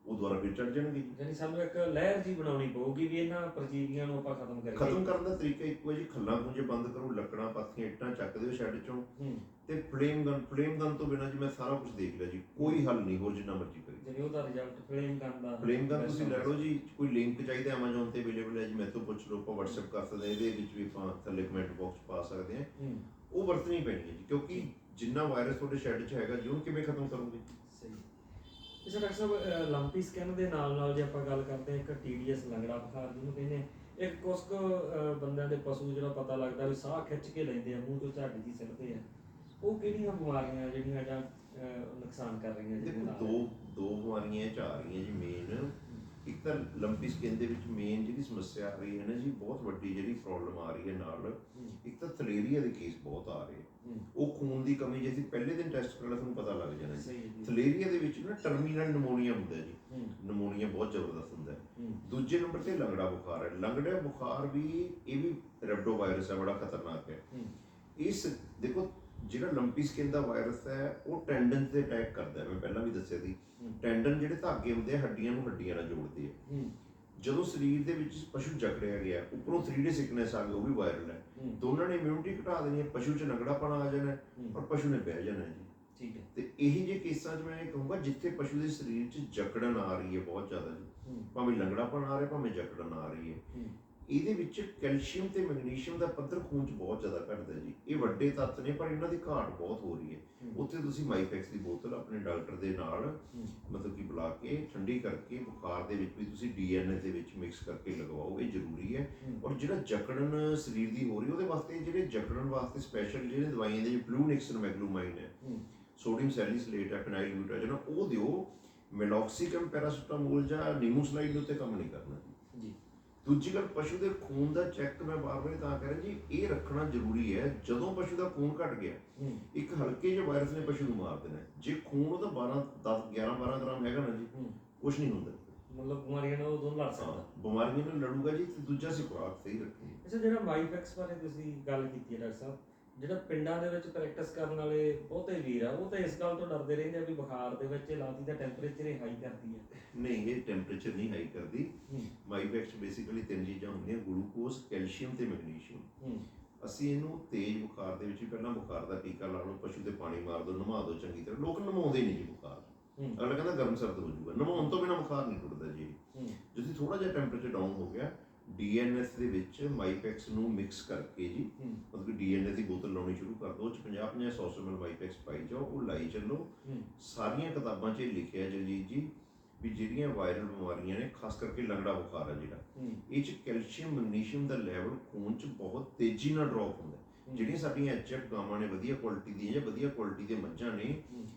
ਉਹ ਦੁਬਾਰਾ ਫਿਰ ਚੜ ਜਾਣਗੇ ਜੀ। ਯਾਨੀ ਸਾਨੂੰ ਇੱਕ ਲਹਿਰ ਜੀ ਬਣਾਉਣੀ ਪਊਗੀ ਵੀ ਇਹਨਾਂ ਪਰਜੀਵੀਆਂ ਨੂੰ ਆਪਾਂ ਖਤਮ ਕਰੀਏ। ਖਤਮ ਕਰਨ ਦਾ ਤਰੀਕਾ ਇੱਕੋ ਜੀ, ਖੱਲਾਂ ਖੁੰਝੇ ਬੰਦ ਕਰੋ, ਲੱਕੜਾਂ ਪਾਥੀਆਂ ਇੱਟਾਂ ਚੱਕ ਦਿਓ ਸ਼ੈੱਡ ਚੋਂ। ਤੇ ਫਲੇਮ ਗਨ ਤੋਂ ਬਿਨਾਂ ਜੀ ਮੈਂ ਸਾਰਾ ਕੁਝ ਦੇਖ ਲਿਆ ਜੀ, ਕੋਈ ਹੱਲ ਨਹੀਂ ਹੋਰ ਜਿੰਨਾ ਮਰਜ਼ੀ ਕਰੀ। ਜਿਹੜੀ ਉਹਦਾ ਰਿਜ਼ਲਟ ਫਲੇਮ ਗਨ ਤੁਸੀਂ ਲੈ ਲਓ ਜੀ। ਕੋਈ ਲਿੰਕ ਚਾਹੀਦਾ ਐਮਾਜ਼ੋਨ ਤੇ ਅਵੇਲੇਬਲ ਹੈ ਜੀ, ਮੈਥੋਂ ਪੁੱਛ ਲਓ, ਆਪਾਂ WhatsApp ਕਰ ਸਕਦੇ ਹਾਂ। ਇਹਦੇ ਵਿੱਚ ਵੀ ਆਪਾਂ ਥੱਲੇ ਕਮੈਂਟ ਬਾਕਸ ਪਾ ਸਕਦੇ ਹਾਂ। ਉਹ ਵਰਤਣੀ ਪੈਣੀ ਹੈ ਜੀ, ਕਿਉਂਕਿ ਜਿੰਨਾ ਵਾਇਰਸ ਤੁਹਾਡੇ ਸ਼ੈੱਡ 'ਚ ਹੈਗਾ ਜੀ, ਉਹਨੂੰ ਕਿਵੇਂ ਖਤਮ ਕਰੋਗੇ? ਸਹੀ। ਇਸ ਡਾਕਟਰ ਸਾਹਿਬ, ਲੰਪੀ ਸਕਿਨ ਦੇ ਨਾਲ ਜੇ ਆਪਾਂ ਗੱਲ ਕਰਦੇ ਹਾਂ, ਇੱਕ TDS ਲੰਗੜਾ ਬੁਖਾਰ ਜਿਹਨੂੰ ਕਹਿੰਦੇ, ਇੱਕ ਕੁਝ ਬੰਦਿਆਂ ਦੇ ਪਸ਼ੂ ਜਿਹੜਾ ਪਤਾ ਲੱਗਦਾ ਵੀ ਸਾਹ ਖਿੱਚ ਕੇ ਲੈਂਦੇ ਆ, ਮੂੰਹ ਤੋਂ ਝੱਗ ਜੀ ਸਿੱਟਦੇ ਆ, ਉਹ ਕਿਹੜੀਆਂ ਬਿਮਾਰੀਆਂ ਜਿਹੜੀਆਂ ਜਾਂ ਨੁਕਸਾਨ ਕਰ ਰਹੀਆਂ? ਦੇਖੋ ਦੋ ਬਿਮਾਰੀਆਂ 'ਚ ਆ ਰਹੀਆਂ ਜੀ ਮੇਨ। ਇੱਕ ਤਾਂ ਲੰਪੀ ਸਕਿਨ ਦੇ ਵਿੱਚ ਮੇਨ ਜਿਹੜੀ ਸਮੱਸਿਆ ਆ ਰਹੀ ਹੈ ਨਾ ਜੀ, ਬਹੁਤ ਵੱਡੀ ਜਿਹੜੀ ਪ੍ਰੋਬਲਮ ਆ ਰਹੀ ਹੈ ਨਾਲ, ਇੱਕ ਤਾਂ ਥਲੇਰੀਆ ਦੇ ਕੇਸ ਬਹੁਤ ਆ ਰਹੇ। ਉਹ ਖੂਨ ਦੀ ਕਮੀ, ਜੇ ਅਸੀਂ ਪਹਿਲੇ ਦਿਨ ਟੈਸਟ ਕਰਾਂਗੇ ਤੁਹਾਨੂੰ ਪਤਾ ਲੱਗ ਜਾਣਾ ਜੀ। ਥਲੇਰੀਆ ਦੇ ਵਿੱਚ ਨਾ ਟਰਮੀਨਲ ਨਮੋਨੀਆ ਹੁੰਦਾ ਜੀ, ਨਮੋਨੀਆ ਬਹੁਤ ਜ਼ਬਰਦਸਤ ਹੁੰਦਾ। ਦੂਜੇ ਨੰਬਰ ਤੇ ਲੰਗੜਾ ਬੁਖਾਰ ਹੈ। ਲੰਗੜਾ ਬੁਖਾਰ ਵੀ, ਇਹ ਵੀ ਰੈਬਡੋ ਵਾਇਰਸ ਹੈ, ਬੜਾ ਖਤਰਨਾਕ ਹੈ। ਇਸ ਦੇਖੋ ਜਿਹੜਾ ਲੰਪੀ ਸਕਿਨ ਦਾ ਵਾਇਰਸ ਹੈ, ਉਹ ਟੈਂਡਨ ਤੇ ਅਟੈਕ ਕਰਦਾ। ਮੈਂ ਪਹਿਲਾਂ ਵੀ ਦੱਸਿਆ ਸੀ, ਟੈਂਡਨ ਜਿਹੜੇ ਧਾਗੇ ਹੁੰਦੇ ਆ, ਹੱਡੀਆਂ ਨੂੰ ਹੱਡੀਆਂ ਨਾਲ ਜੋੜਦੇ ਆ। ਜਦੋਂ ਸਰੀਰ ਦੇ ਵਿੱਚ ਪਸ਼ੂ ਜਕੜਿਆ ਗਿਆ, ਉੱਪਰੋਂ 3D ਸਿਕਨੈਸ ਆ ਗਈ, ਉਹ ਵੀ ਵਾਇਰਲ ਹੈ। ਦੋਨਾਂ ਨੇ ਇਮਿਊਨਿਟੀ ਘਟਾ ਦੇਣੀ ਹੈ, ਪਸ਼ੂ 'ਚ ਲੰਗੜਾਪਣ ਆ ਜਾਣਾ, ਔਰ ਪਸ਼ੂ ਨੇ ਬਹਿ ਜਾਣਾ ਜੀ। ਠੀਕ ਹੈ। ਤੇ ਇਹੀ ਜਿਹੇ ਕੇਸਾਂ 'ਚ ਮੈਂ ਇਹ ਕਹੂੰਗਾ, ਜਿੱਥੇ ਪਸ਼ੂ ਦੇ ਸਰੀਰ 'ਚ ਜਕੜਨ ਆ ਰਹੀ ਹੈ ਬਹੁਤ ਜ਼ਿਆਦਾ ਜੀ, ਭਾਵੇਂ ਲੰਗੜਾਪਣ ਆ ਰਿਹਾ, ਭਾਵੇਂ ਜਕੜਨ ਆ ਰਹੀ ਹੈ, ਇਹਦੇ ਵਿੱਚ ਕੈਲਸ਼ੀਅਮ ਤੇ ਮੈਗਨੀਸ਼ੀਅਮ ਦਾ ਪੱਧਰ ਖੂਨ 'ਚ ਬਹੁਤ ਜ਼ਿਆਦਾ ਘਟਦਾ ਜੀ। ਇਹ ਵੱਡੇ ਤੱਤ ਨੇ, ਪਰ ਇਹਨਾਂ ਦੀ ਘਾਟ ਬਹੁਤ ਹੋ ਰਹੀ ਹੈ। ਉੱਥੇ ਤੁਸੀਂ ਮਾਈਫੈਕਸ ਦੀ ਬੋਤਲ ਆਪਣੇ ਡਾਕਟਰ ਦੇ ਨਾਲ ਮਤਲਬ ਕਿ ਬੁਲਾ ਕੇ ਠੰਡੀ ਕਰਕੇ, ਬੁਖਾਰ ਦੇ ਵਿੱਚ ਵੀ ਤੁਸੀਂ DNA ਦੇ ਵਿੱਚ ਮਿਕਸ ਕਰਕੇ ਲਗਵਾਓ, ਇਹ ਜ਼ਰੂਰੀ ਹੈ। ਔਰ ਜਿਹੜਾ ਜਕੜਨ ਸਰੀਰ ਦੀ ਹੋ ਰਹੀ, ਉਹਦੇ ਵਾਸਤੇ ਜਿਹੜੇ ਜਕੜਨ ਵਾਸਤੇ ਸਪੈਸ਼ਲ ਜਿਹੜੇ ਦਵਾਈਆਂ ਦੇ ਫਲੂਨਿਕਸਨ ਮੈਗਲੂਮਾਈਨ ਹੈ, ਸੋਡੀਅਮ ਸੈਲੀਸਿਲੇਟ ਹੈ, ਫਿਨਾਈਲ ਬਿਊਟਾਜਨ, ਉਹ ਦਿਓ। ਮੈਲੋਕਸੀਕਮ, ਪੈਰਾਸੀਟਾਮੋਲ ਜਾਂ ਨੀਮੋਸਲਾਈਡ ਦੇ ਉੱਤੇ ਕੰਮ ਨਹੀਂ ਕਰਨਾ ਜੀ। ਦੂਜੀ ਗੱਲ, ਪਸ਼ੂ ਦੇ ਖੂਨ ਦਾ ਚੈੱਕ ਮੈਂ ਬਾਰ-ਬਾਰ ਤਾਂ ਕਹਿ ਰਿਹਾ ਜੀ, ਇਹ ਰੱਖਣਾ ਜ਼ਰੂਰੀ ਹੈ। ਜਦੋਂ ਪਸ਼ੂ ਦਾ ਖੂਨ ਘਟ ਗਿਆ, ਇੱਕ ਹਲਕੇ ਜਿਹੇ ਵਾਇਰਸ ਨੇ ਪਸ਼ੂ ਨੂੰ ਮਾਰ ਦੇਣਾ। ਜੇ ਖੂਨ ਉਹਦਾ 11-12 ਗ੍ਰਾਮ ਹੈਗਾ ਨਾ ਜੀ, ਕੁਛ ਨਹੀਂ ਹੁੰਦਾ। ਮਤਲਬ ਬਿਮਾਰੀਆਂ ਨਾਲ ਉਦੋਂ ਲੜ ਸਕਦਾ, ਬਿਮਾਰੀਆਂ ਨਾਲ ਲੜੂਗਾ ਜੀ। ਤੇ ਦੂਜਾ ਸੀ ਖੁਰਾਕ ਸਹੀ ਰੱਖਣੀ। ਅੱਛਾ, ਜਿਹੜਾ ਮਾਈਫੈਕਸ ਬਾਰੇ ਤੁਸੀਂ ਗੱਲ ਕੀਤੀ ਹੈ ਡਾਕਟਰ ਸਾਹਿਬ, ਜਿਹੜਾ ਪਿੰਡਾਂ ਦੇ ਵਿੱਚ ਪ੍ਰੈਕਟਿਸ ਕਰਨ ਵਾਲੇ ਬਹੁਤੇ ਵੀਰ ਆ, ਉਹ ਤਾਂ ਇਸ ਗੱਲ ਤੋਂ ਡਰਦੇ ਰਹਿੰਦੇ ਆ ਵੀ ਬੁਖਾਰ ਦੇ ਵਿੱਚ ਲਾਤੀ ਦਾ ਟੈਂਪਰੇਚਰ ਹੀ ਹਾਈ ਕਰਦੀ ਹੈ। ਨਹੀਂ, ਇਹ ਟੈਂਪਰੇਚਰ ਨਹੀਂ ਹਾਈ ਕਰਦੀ। ਮਾਈਫੈਕਸ ਬੇਸਿਕਲੀ 3 ਚੀਜ਼ਾਂ ਹੁੰਦੀਆਂ, ਗਲੂਕੋਜ਼, ਕੈਲਸ਼ੀਅਮ ਤੇ ਮੈਗਨੀਸ਼ੀਅਮ। ਅਸੀਂ ਇਹਨੂੰ ਤੇਜ਼ ਬੁਖਾਰ ਦੇ ਵਿੱਚ ਹੀ ਪਹਿਲਾਂ ਬੁਖਾਰ ਦਾ ਟੀਕਾ ਲਾ ਲਓ, ਪਸ਼ੂ ਤੇ ਪਾਣੀ ਮਾਰ ਦਿਓ, ਨਵਾ ਦਿਓ ਚੰਗੀ ਤਰ੍ਹਾਂ। ਲੋਕ ਨਵਾਉਂਦੇ ਨਹੀਂ ਜੀ ਬੁਖਾਰ, ਅਗਲਾ ਕਹਿੰਦਾ ਗਰਮ ਸਰਦ ਹੋ ਜਾਊਗਾ। ਨਵਾਉਣ ਤੋਂ ਬਿਨਾਂ ਬੁਖਾਰ ਨਹੀਂ ਟੁੱਟਦਾ ਜੀ। ਜਦੋਂ ਥੋੜਾ ਜਿਹਾ ਟੈਂਪਰੇਚਰ ਡਾਊਨ ਹੋ ਗਿਆ, ਡੀਐਨਐਸ ਦੇ ਵਿੱਚ ਮਾਈਫੈਕਸ ਨੂੰ ਮਿਕਸ ਕਰਕੇ ਜੀ, ਮਤਲਬ ਕਿ ਡੀਐਨਐਸ ਦੀ ਬੋਤਲ ਲਾਉਣੀ ਸ਼ੁਰੂ ਕਰ ਦਿਓ, ਉਹ 'ਚ 50-100 ml ਮਾਈਫੈਕਸ ਪਾਈ ਜਾਓ, ਉਹ ਲਾਈ ਚੱਲੋ। ਸਾਰੀਆਂ ਕਿਤਾਬਾਂ 'ਚ ਲਿਖਿਆ ਜਗਜੀਤ ਜੀ ਵੀ ਜਿਹੜੀਆਂ ਵਾਇਰਲ ਬਿਮਾਰੀਆਂ ਨੇ, ਖਾਸ ਕਰਕੇ ਲੰਗੜਾ ਬੁਖਾਰ ਆ ਜਿਹੜਾ, ਇਹ 'ਚ ਕੈਲਸ਼ੀਅਮ ਮੈਗਨੀਸ਼ੀਅਮ ਦਾ ਲੈਵਲ ਖੂਨ 'ਚ ਬਹੁਤ ਤੇਜ਼ੀ ਨਾਲ ਡ੍ਰੌਪ ਹੁੰਦਾ। ਜਿਹੜੀਆਂ ਸਾਡੀਆਂ ਐਚਐਫ ਗਾਵਾਂ ਨੇ, ਵਧੀਆ ਕੁਆਲਿਟੀ ਦੀਆਂ ਜਾਂ ਵਧੀਆ ਕੁਆਲਿਟੀ ਦੇ ਮੱਝਾਂ ਨੇ,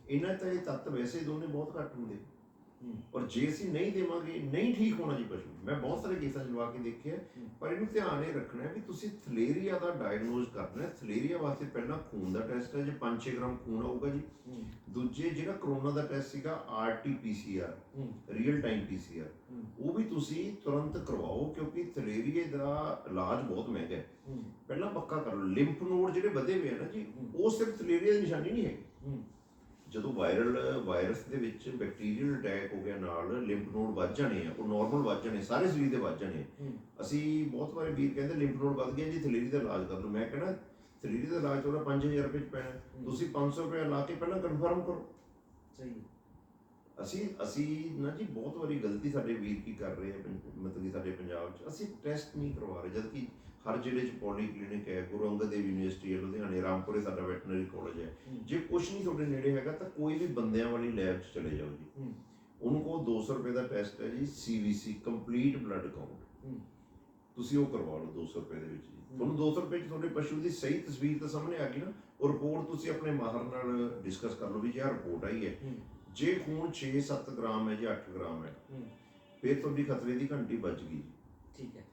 ਇਹਨਾਂ ਤਾਂ ਇਹ ਤੱਤ ਵੈਸੇ ਦੋਨੇ ਬਹੁਤ ਘੱਟ ਹੁੰਦੇ। ਔਰ ਜੇ ਅਸੀਂ ਨਹੀਂ ਦੇਵਾਂਗੇ, ਨਹੀਂ ਠੀਕ ਹੋਣਾ ਜੀ ਪਸ਼ੂ। ਮੈਂ ਬਹੁਤ ਸਾਰੇ ਕੇਸਾਂ 'ਚ ਲਵਾ ਕੇ ਦੇਖਿਆ। ਪਰ ਇਹਨੂੰ ਧਿਆਨ ਇਹ ਰੱਖਣਾ ਵੀ ਤੁਸੀਂ ਥਲੇਰੀਆ ਦਾ ਡਾਇਗਨੋਜ਼ ਕਰਨਾ। ਥਲੇਰੀਆ ਵਾਸਤੇ ਪਹਿਲਾਂ ਖੂਨ ਦਾ ਟੈਸਟ ਹੈ, ਜੇ 5-6 ਗ੍ਰਾਮ ਖੂਨ ਆਊਗਾ ਜੀ। ਦੂਜੇ ਜਿਹੜਾ ਕਰੋਨਾ ਦਾ ਟੈਸਟ ਸੀਗਾ RT-PCR, ਰੀਅਲ ਟਾਈਮ PCR, ਉਹ ਵੀ ਤੁਸੀਂ ਤੁਰੰਤ ਕਰਵਾਓ, ਕਿਉਂਕਿ ਥਲੇਰੀਏ ਦਾ ਇਲਾਜ ਬਹੁਤ ਮਹਿੰਗਾ ਹੈ। ਪਹਿਲਾਂ ਪੱਕਾ ਕਰ ਲਓ। ਲਿੰਫ ਨੋਡ ਜਿਹੜੇ ਵਧੇ ਹੋਏ ਆ ਨਾ ਜੀ, ਉਹ ਸਿਰਫ ਥਲੇਰੀਆ ਦੀ ਨਿਸ਼ਾਨੀ ਨਹੀਂ ਹੈਗੀ। ਜਦੋਂ ਵਾਇਰਸ ਦੇ ਵਿੱਚ ਬੈਕਟੀਰੀਅਲ ਅਟੈਕ ਹੋ ਗਿਆ, ਨਾਲ ਲਿੰਫ ਨੋਡ ਵੱਧ ਜਾਣੇ ਆ, ਉਹ ਨਾਰਮਲ ਵੱਧ ਜਾਣੇ, ਸਾਰੇ ਸਰੀਰ ਦੇ ਵੱਧ ਜਾਣੇ। ਅਸੀਂ ਬਹੁਤ ਵਾਰ ਵੀਰ ਕਹਿੰਦੇ ਲਿੰਫ ਨੋਡ ਵੱਧ ਗਿਆ ਜੀ, ਥਲੇਰੀ ਦਾ ਇਲਾਜ ਕਰ ਲਓ। ਮੈਂ ਕਹਿੰਦਾ ਥਲੇਰੀ ਦਾ ਇਲਾਜ ਤੁਹਾਡਾ 5000 ਰੁਪਏ 'ਚ ਪੈਣਾ, ਤੁਸੀਂ 500 ਰੁਪਏ ਲਾ ਕੇ ਪਹਿਲਾਂ ਕਨਫਰਮ ਕਰੋ। ਸਹੀ। ਅਸੀਂ ਨਾ ਜੀ ਬਹੁਤ ਵਾਰੀ ਗਲਤੀ ਸਾਡੇ ਵੀਰ ਕੀ ਕਰ ਰਹੇ ਆ, ਮਤਲਬ ਕਿ ਸਾਡੇ ਪੰਜਾਬ 'ਚ ਅਸੀਂ ਟੈਸਟ ਨਹੀਂ ਕਰਵਾ ਰਹੇ, ਜਦ ਕਿ ਹਰ ਜ਼ਿਲ੍ਹੇ 'ਚ ਪੋਲੀ ਕਲੀਨਿਕ ਹੈ, ਗੁਰੂ ਅੰਗਦ ਦੇਵ ਯੂਨੀਵਰਸਿਟੀ ਹੈ, ਲੁਧਿਆਣੇ, ਰਾਮਪੁਰੇ ਸਾਡਾ ਵੈਟਰਨਰੀ ਕਾਲਜ ਹੈ। ਜੇ ਕੁਛ ਨਹੀਂ ਤੁਹਾਡੇ ਨੇੜੇ ਹੈਗਾ ਤਾਂ ਕੋਈ ਵੀ ਬੰਦਿਆਂ ਵਾਲੀ ਲੈਬ 'ਚ ਚਲੇ ਜਾਓ ਜੀ। ਉਹਨੂੰ ਕਹੋ 200 ਰੁਪਏ ਦਾ ਟੈਸਟ ਹੈ ਜੀ, CBC ਕੰਪਲੀਟ ਬਲੱਡ ਕਾਊਂਟ, ਤੁਸੀਂ ਉਹ ਕਰਵਾ ਲਓ 200 ਰੁਪਏ ਦੇ ਵਿੱਚ ਜੀ। ਤੁਹਾਨੂੰ 200 ਰੁਪਏ 'ਚ ਤੁਹਾਡੇ ਪਸ਼ੂ ਦੀ ਸਹੀ ਤਸਵੀਰ ਤਾਂ ਸਾਹਮਣੇ ਆ ਗਈ ਨਾ। ਉਹ ਰਿਪੋਰਟ ਤੁਸੀਂ ਆਪਣੇ ਮਾਹਰ ਨਾਲ ਡਿਸਕਸ ਕਰ ਲਓ ਵੀ ਜੇ ਆਹ ਰਿਪੋਰਟ ਆਈ ਹੈ, ਜੇ ਖੂਨ 6-7 ਗ੍ਰਾਮ ਹੈ ਜਾਂ 8 ਗ੍ਰਾਮ ਹੈ, ਫਿਰ ਤੁਹਾਡੀ ਖਤਰੇ ਦੀ ਘੰਟੀ ਵੱਜ ਗਈ। ਠੀਕ ਹੈ,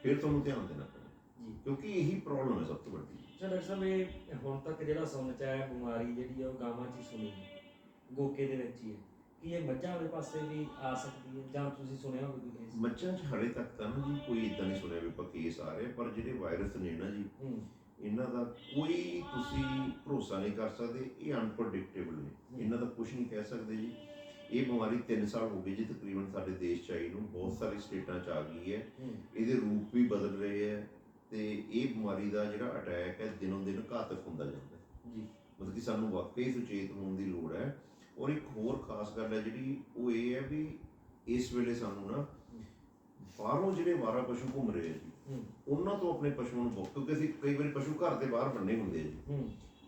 ਫਿਰ ਤੁਹਾਨੂੰ ਧਿਆਨ ਦੇਣਾ ਪੈਣਾ ਜੀ, ਕਿਉਂਕਿ ਇਹੀ ਪ੍ਰੋਬਲਮ ਹੈ ਸਭ ਤੋਂ ਵੱਡੀ। ਡਾਕਟਰ ਸਾਹਿਬ, ਇਹ ਹੁਣ ਤੱਕ ਜਿਹੜਾ ਸੁਣਨ 'ਚ ਆਇਆ ਬਿਮਾਰੀ ਜਿਹੜੀ ਆ ਉਹ ਗਾਵਾਂ 'ਚ ਹੀ ਸੁਣੀ ਹੈ, ਗੋਕੇ ਦੇ ਵਿੱਚ ਹੀ ਹੈ। ਕੀ ਇਹ ਮੱਝਾਂ ਵਾਲੇ ਪਾਸੇ ਵੀ ਆ ਸਕਦੀ ਹੈ, ਜਾਂ ਤੁਸੀਂ ਸੁਣਿਆ ਹੋਵੇ ਕੋਈ ਕੇਸ? ਮੱਝਾਂ 'ਚ ਹਾਲੇ ਤੱਕ ਤਾਂ ਨਾ ਜੀ ਕੋਈ ਇਦਾਂ ਨਹੀਂ ਸੁਣਿਆ ਵੀ ਆਪਾਂ ਕੇਸ ਆ ਰਹੇ, ਪਰ ਜਿਹੜੇ ਵਾਇਰਸ ਨੇ ਨਾ ਜੀ, ਇਹਨਾਂ ਦਾ ਕੋਈ ਤੁਸੀਂ ਭਰੋਸਾ ਨਹੀਂ ਕਰ ਸਕਦੇ। ਇਹ ਅਨਪ੍ਰੈਡਿਕਟੇਬਲ ਨੇ, ਇਹਨਾਂ ਦਾ ਕੁਝ ਨਹੀਂ ਕਹਿ ਸਕਦੇ ਜੀ। ਇਹ ਬਿਮਾਰੀ 3 ਸਾਲ ਹੋ ਗਏ ਜੀ ਤਕਰੀਬਨ ਸਾਡੇ ਦੇਸ਼ 'ਚ ਆਈ ਨੂੰ, ਬਹੁਤ ਸਾਰੀ ਸਟੇਟਾਂ 'ਚ ਆ ਗਈ ਹੈ। ਇਹਦੇ ਰੂਪ ਵੀ ਬਦਲ ਰਹੇ ਹੈ, ਤੇ ਇਹ ਬਿਮਾਰੀ ਦਾ ਜਿਹੜਾ ਅਟੈਕ ਹੈ ਦਿਨੋਂ ਦਿਨ ਘਾਤਕ ਹੁੰਦਾ ਜਾਂਦਾ ਹੈ ਜੀ। ਮਤਲਬ ਕਿ ਸਾਨੂੰ ਵਾਕਈ ਸੁਚੇਤ ਹੋਣ ਦੀ ਲੋੜ ਹੈ। ਔਰ ਇੱਕ ਹੋਰ ਖਾਸ ਗੱਲ ਹੈ ਜਿਹੜੀ, ਉਹ ਇਹ ਹੈ ਵੀ ਇਸ ਵੇਲੇ ਸਾਨੂੰ ਨਾ ਬਾਹਰੋਂ ਜਿਹੜੇ ਵਾਰਾ ਪਸ਼ੂ ਘੁੰਮ ਰਹੇ ਆ ਜੀ, ਉਹਨਾਂ ਤੋਂ ਆਪਣੇ ਪਸ਼ੂਆਂ ਨੂੰ ਕਿਉਂਕਿ ਅਸੀਂ ਕਈ ਵਾਰੀ ਪਸ਼ੂ ਘਰ ਦੇ ਬਾਹਰ ਬੰਨੇ ਹੁੰਦੇ ਆ ਜੀ,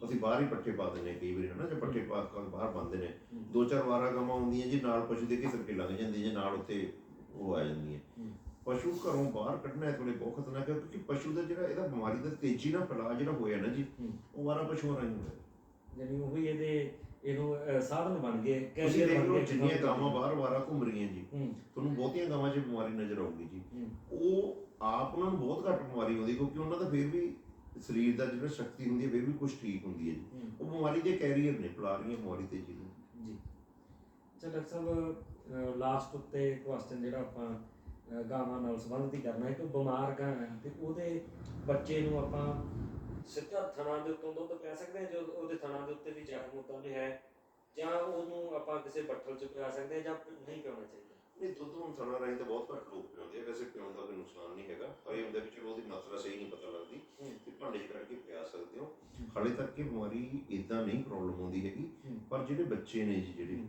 ਅਸੀਂ ਬਾਹਰ ਹੀ ਪੱਠੇ ਪਾ ਦਿੰਦੇ ਕਈ ਵਾਰੀ, ਹੈ ਨਾ, ਜਾਂ ਪੱਠੇ ਪਾ ਕੇ ਬਾਹਰ ਬੰਨਦੇ ਨੇ। 2-4 ਵਾਰਾ ਗਾਵਾਂ ਹੁੰਦੀਆਂ ਜੀ, ਨਾਲ ਪਸ਼ੂ ਦੇ ਘਿਸਰ ਕੇ ਲੰਘ ਜਾਂਦੀ ਜਾਂ ਨਾਲ ਉੱਥੇ ਉਹ ਆ ਜਾਂਦੀਆਂ। ਪਸ਼ੂ ਘਰੋਂ ਬਾਹਰ ਕੱਢਣਾ ਇਸ ਵੇਲੇ ਬਹੁਤ ਖਤਰਨਾਕ ਹੈ, ਕਿਉਂਕਿ ਪਸ਼ੂ ਦਾ ਜਿਹੜਾ ਇਹਦਾ ਬਿਮਾਰੀ ਦਾ ਤੇਜ਼ੀ ਨਾਲ ਫੈਲਾਅ ਜਿਹੜਾ ਹੋਇਆ ਨਾ ਜੀ, ਉਹ ਵਾਰਾ ਪਸ਼ੂਆਂ ਰਾਹੀਂ ਹੋਇਆ। ਯਾਨੀ ਉਹ ਵੀ ਇਹਨੂੰ ਸਾਧਨ ਬਣ ਗਏ। ਤੁਸੀਂ ਦੇਖ ਲਓ ਜਿੰਨੀਆਂ ਗਾਵਾਂ ਬਾਹਰ ਵਾਰਾ ਘੁੰਮ ਰਹੀਆਂ ਜੀ, ਤੁਹਾਨੂੰ ਬਹੁਤੀਆਂ ਗਾਵਾਂ 'ਚ ਬਿਮਾਰੀ ਨਜ਼ਰ ਆਊਗੀ ਜੀ। ਉਹ ਆਪ ਉਹਨਾਂ ਨੂੰ ਬਹੁਤ ਘੱਟ ਬਿਮਾਰੀ ਆਉਂਦੀ, ਕਿਉਂਕਿ ਉਹਨਾਂ ਦਾ ਫਿਰ ਵੀ ਸਰੀਰ ਦਾ ਜਿਹੜਾ ਸ਼ਕਤੀ ਹੁੰਦੀ ਹੈ ਫਿਰ ਵੀ ਕੁਝ ਠੀਕ ਹੁੰਦੀ ਹੈ ਜੀ। ਉਹ ਬਿਮਾਰੀ ਦੇ ਕੈਰੀਅਰ ਨੇ, ਫੈਲਾ ਰਹੀਆਂ ਬਿਮਾਰੀ ਤੇਜ਼ੀ ਨਾਲ ਜੀ। ਅੱਛਾ ਡਾਕਟਰ ਸਾਹਿਬ, ਲਾਸਟ ਉੱਤੇ ਕੁਐਸਚਨ ਜਿਹੜਾ ਆਪਾਂ ਗਾਵਾਂ ਨਾਲ ਸੰਬੰਧਿਤ ਹੀ ਕਰਨਾ ਹੈ ਕਿ ਬਿਮਾਰ ਗਾਂ ਹੈ ਤੇ ਉਹਦੇ ਬੱਚੇ ਨੂੰ ਆਪਾਂ ਸਿੱਧਾ ਥਣਾ ਦੇ ਉੱਤੋਂ ਦੁੱਧ ਪੈ ਸਕਦੇ ਹਾਂ, ਜੋ ਉਹਦੇ ਥਣਾ ਦੇ ਉੱਤੇ ਵੀ ਜ਼ਖਮ ਉਦਾਂ ਦੇ ਹੈ, ਜਾਂ ਉਹਨੂੰ ਆਪਾਂ ਕਿਸੇ ਬੱਠਲ 'ਚ ਪਿਆ ਸਕਦੇ ਹਾਂ, ਜਾਂ ਨਹੀਂ ਪਿਆਉਣਾ ਚਾਹੀਦਾ? ਨਹੀਂ, ਦੁੱਧ ਹੁਣ ਥਣਾ ਰਾਹੀਂ ਤਾਂ ਬਹੁਤ ਘੱਟ ਲੋਕ ਪਿਆਉਂਦੇ ਆ, ਵੈਸੇ ਪਿਆਉਣ ਦਾ ਕੋਈ ਨੁਕਸਾਨ ਨਹੀਂ ਹੈਗਾ, ਪਰ ਇਹ ਹੁੰਦਾ ਵੀ ਚਲੋ ਉਹਦੀ ਮਾਤਰਾ ਸਹੀ ਨਹੀਂ ਪਤਾ ਲੱਗਦੀ, ਤੇ ਭਾਂਡੇ 'ਚ ਕਰਕੇ ਪਿਆ ਸਕਦੇ ਹੋ। ਹਾਲੇ ਤੱਕ ਇਹ ਬਿਮਾਰੀ ਇੱਦਾਂ ਨਹੀਂ ਪ੍ਰੋਬਲਮ ਆਉਂਦੀ ਹੈਗੀ। ਪਰ ਜਿਹੜੇ ਬੱਚੇ ਨੇ ਜੀ, ਜਿਹੜੇ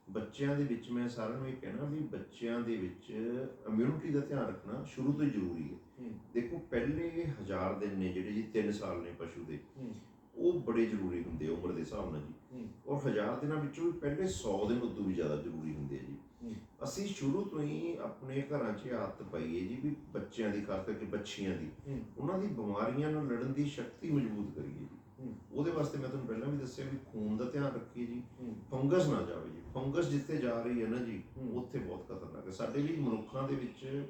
ਬੱਚਿਆਂ ਦੇ ਵਿੱਚ ਮੈਂ ਸਾਰਿਆਂ ਨੂੰ ਇਹ ਕਹਿਣਾ ਵੀ ਬੱਚਿਆਂ ਦੇ ਵਿੱਚ ਇਮਿਊਨਿਟੀ ਦਾ ਧਿਆਨ ਰੱਖਣਾ ਸ਼ੁਰੂ ਤੋਂ ਹੀ ਜ਼ਰੂਰੀ ਹੈ। ਦੇਖੋ, ਪਹਿਲੇ 1000 ਦਿਨ ਨੇ ਜਿਹੜੇ ਜੀ 3 ਸਾਲ ਨੇ ਪਸ਼ੂ ਦੇ, ਉਹ ਬੜੇ ਜ਼ਰੂਰੀ ਹੁੰਦੇ ਉਮਰ ਦੇ ਹਿਸਾਬ ਨਾਲ ਜੀ। ਔਰ 1000 ਦਿਨਾਂ ਵਿੱਚੋਂ ਵੀ ਪਹਿਲੇ 100 ਦਿਨ ਉਦੋਂ ਵੀ ਜ਼ਿਆਦਾ ਜ਼ਰੂਰੀ ਹੁੰਦੇ ਆ ਜੀ। ਅਸੀਂ ਸ਼ੁਰੂ ਤੋਂ ਹੀ ਆਪਣੇ ਘਰਾਂ 'ਚ ਆਦਤ ਪਾਈਏ ਜੀ ਵੀ ਬੱਚਿਆਂ ਦੀ, ਖਾਸ ਕਰਕੇ ਬੱਚੀਆਂ ਦੀ, ਉਹਨਾਂ ਦੀ ਬਿਮਾਰੀਆਂ ਨਾਲ ਲੜਨ ਦੀ ਸ਼ਕਤੀ ਮਜ਼ਬੂਤ ਕਰੀਏ ਜੀ। ਉਹਦੇ ਵਾਸਤੇ ਮੈਂ ਤੁਹਾਨੂੰ ਪਹਿਲਾਂ ਵੀ ਦੱਸਿਆ ਵੀ ਖੂਨ ਦਾ ਧਿਆਨ ਰੱਖੀਏ ਜੀ, ਫੰਗਸ ਨਾ ਜਾਵੇ ਜੀ। ਫੰਗਸ ਜਿੱਥੇ ਜਾ ਰਹੀ ਹੈ ਨਾ ਜੀ, ਉੱਥੇ ਬਹੁਤ ਖਤਰਨਾਕ ਹੈ। ਸਾਡੇ ਵੀ ਮਨੁੱਖਾਂ ਦੇ ਵਿੱਚ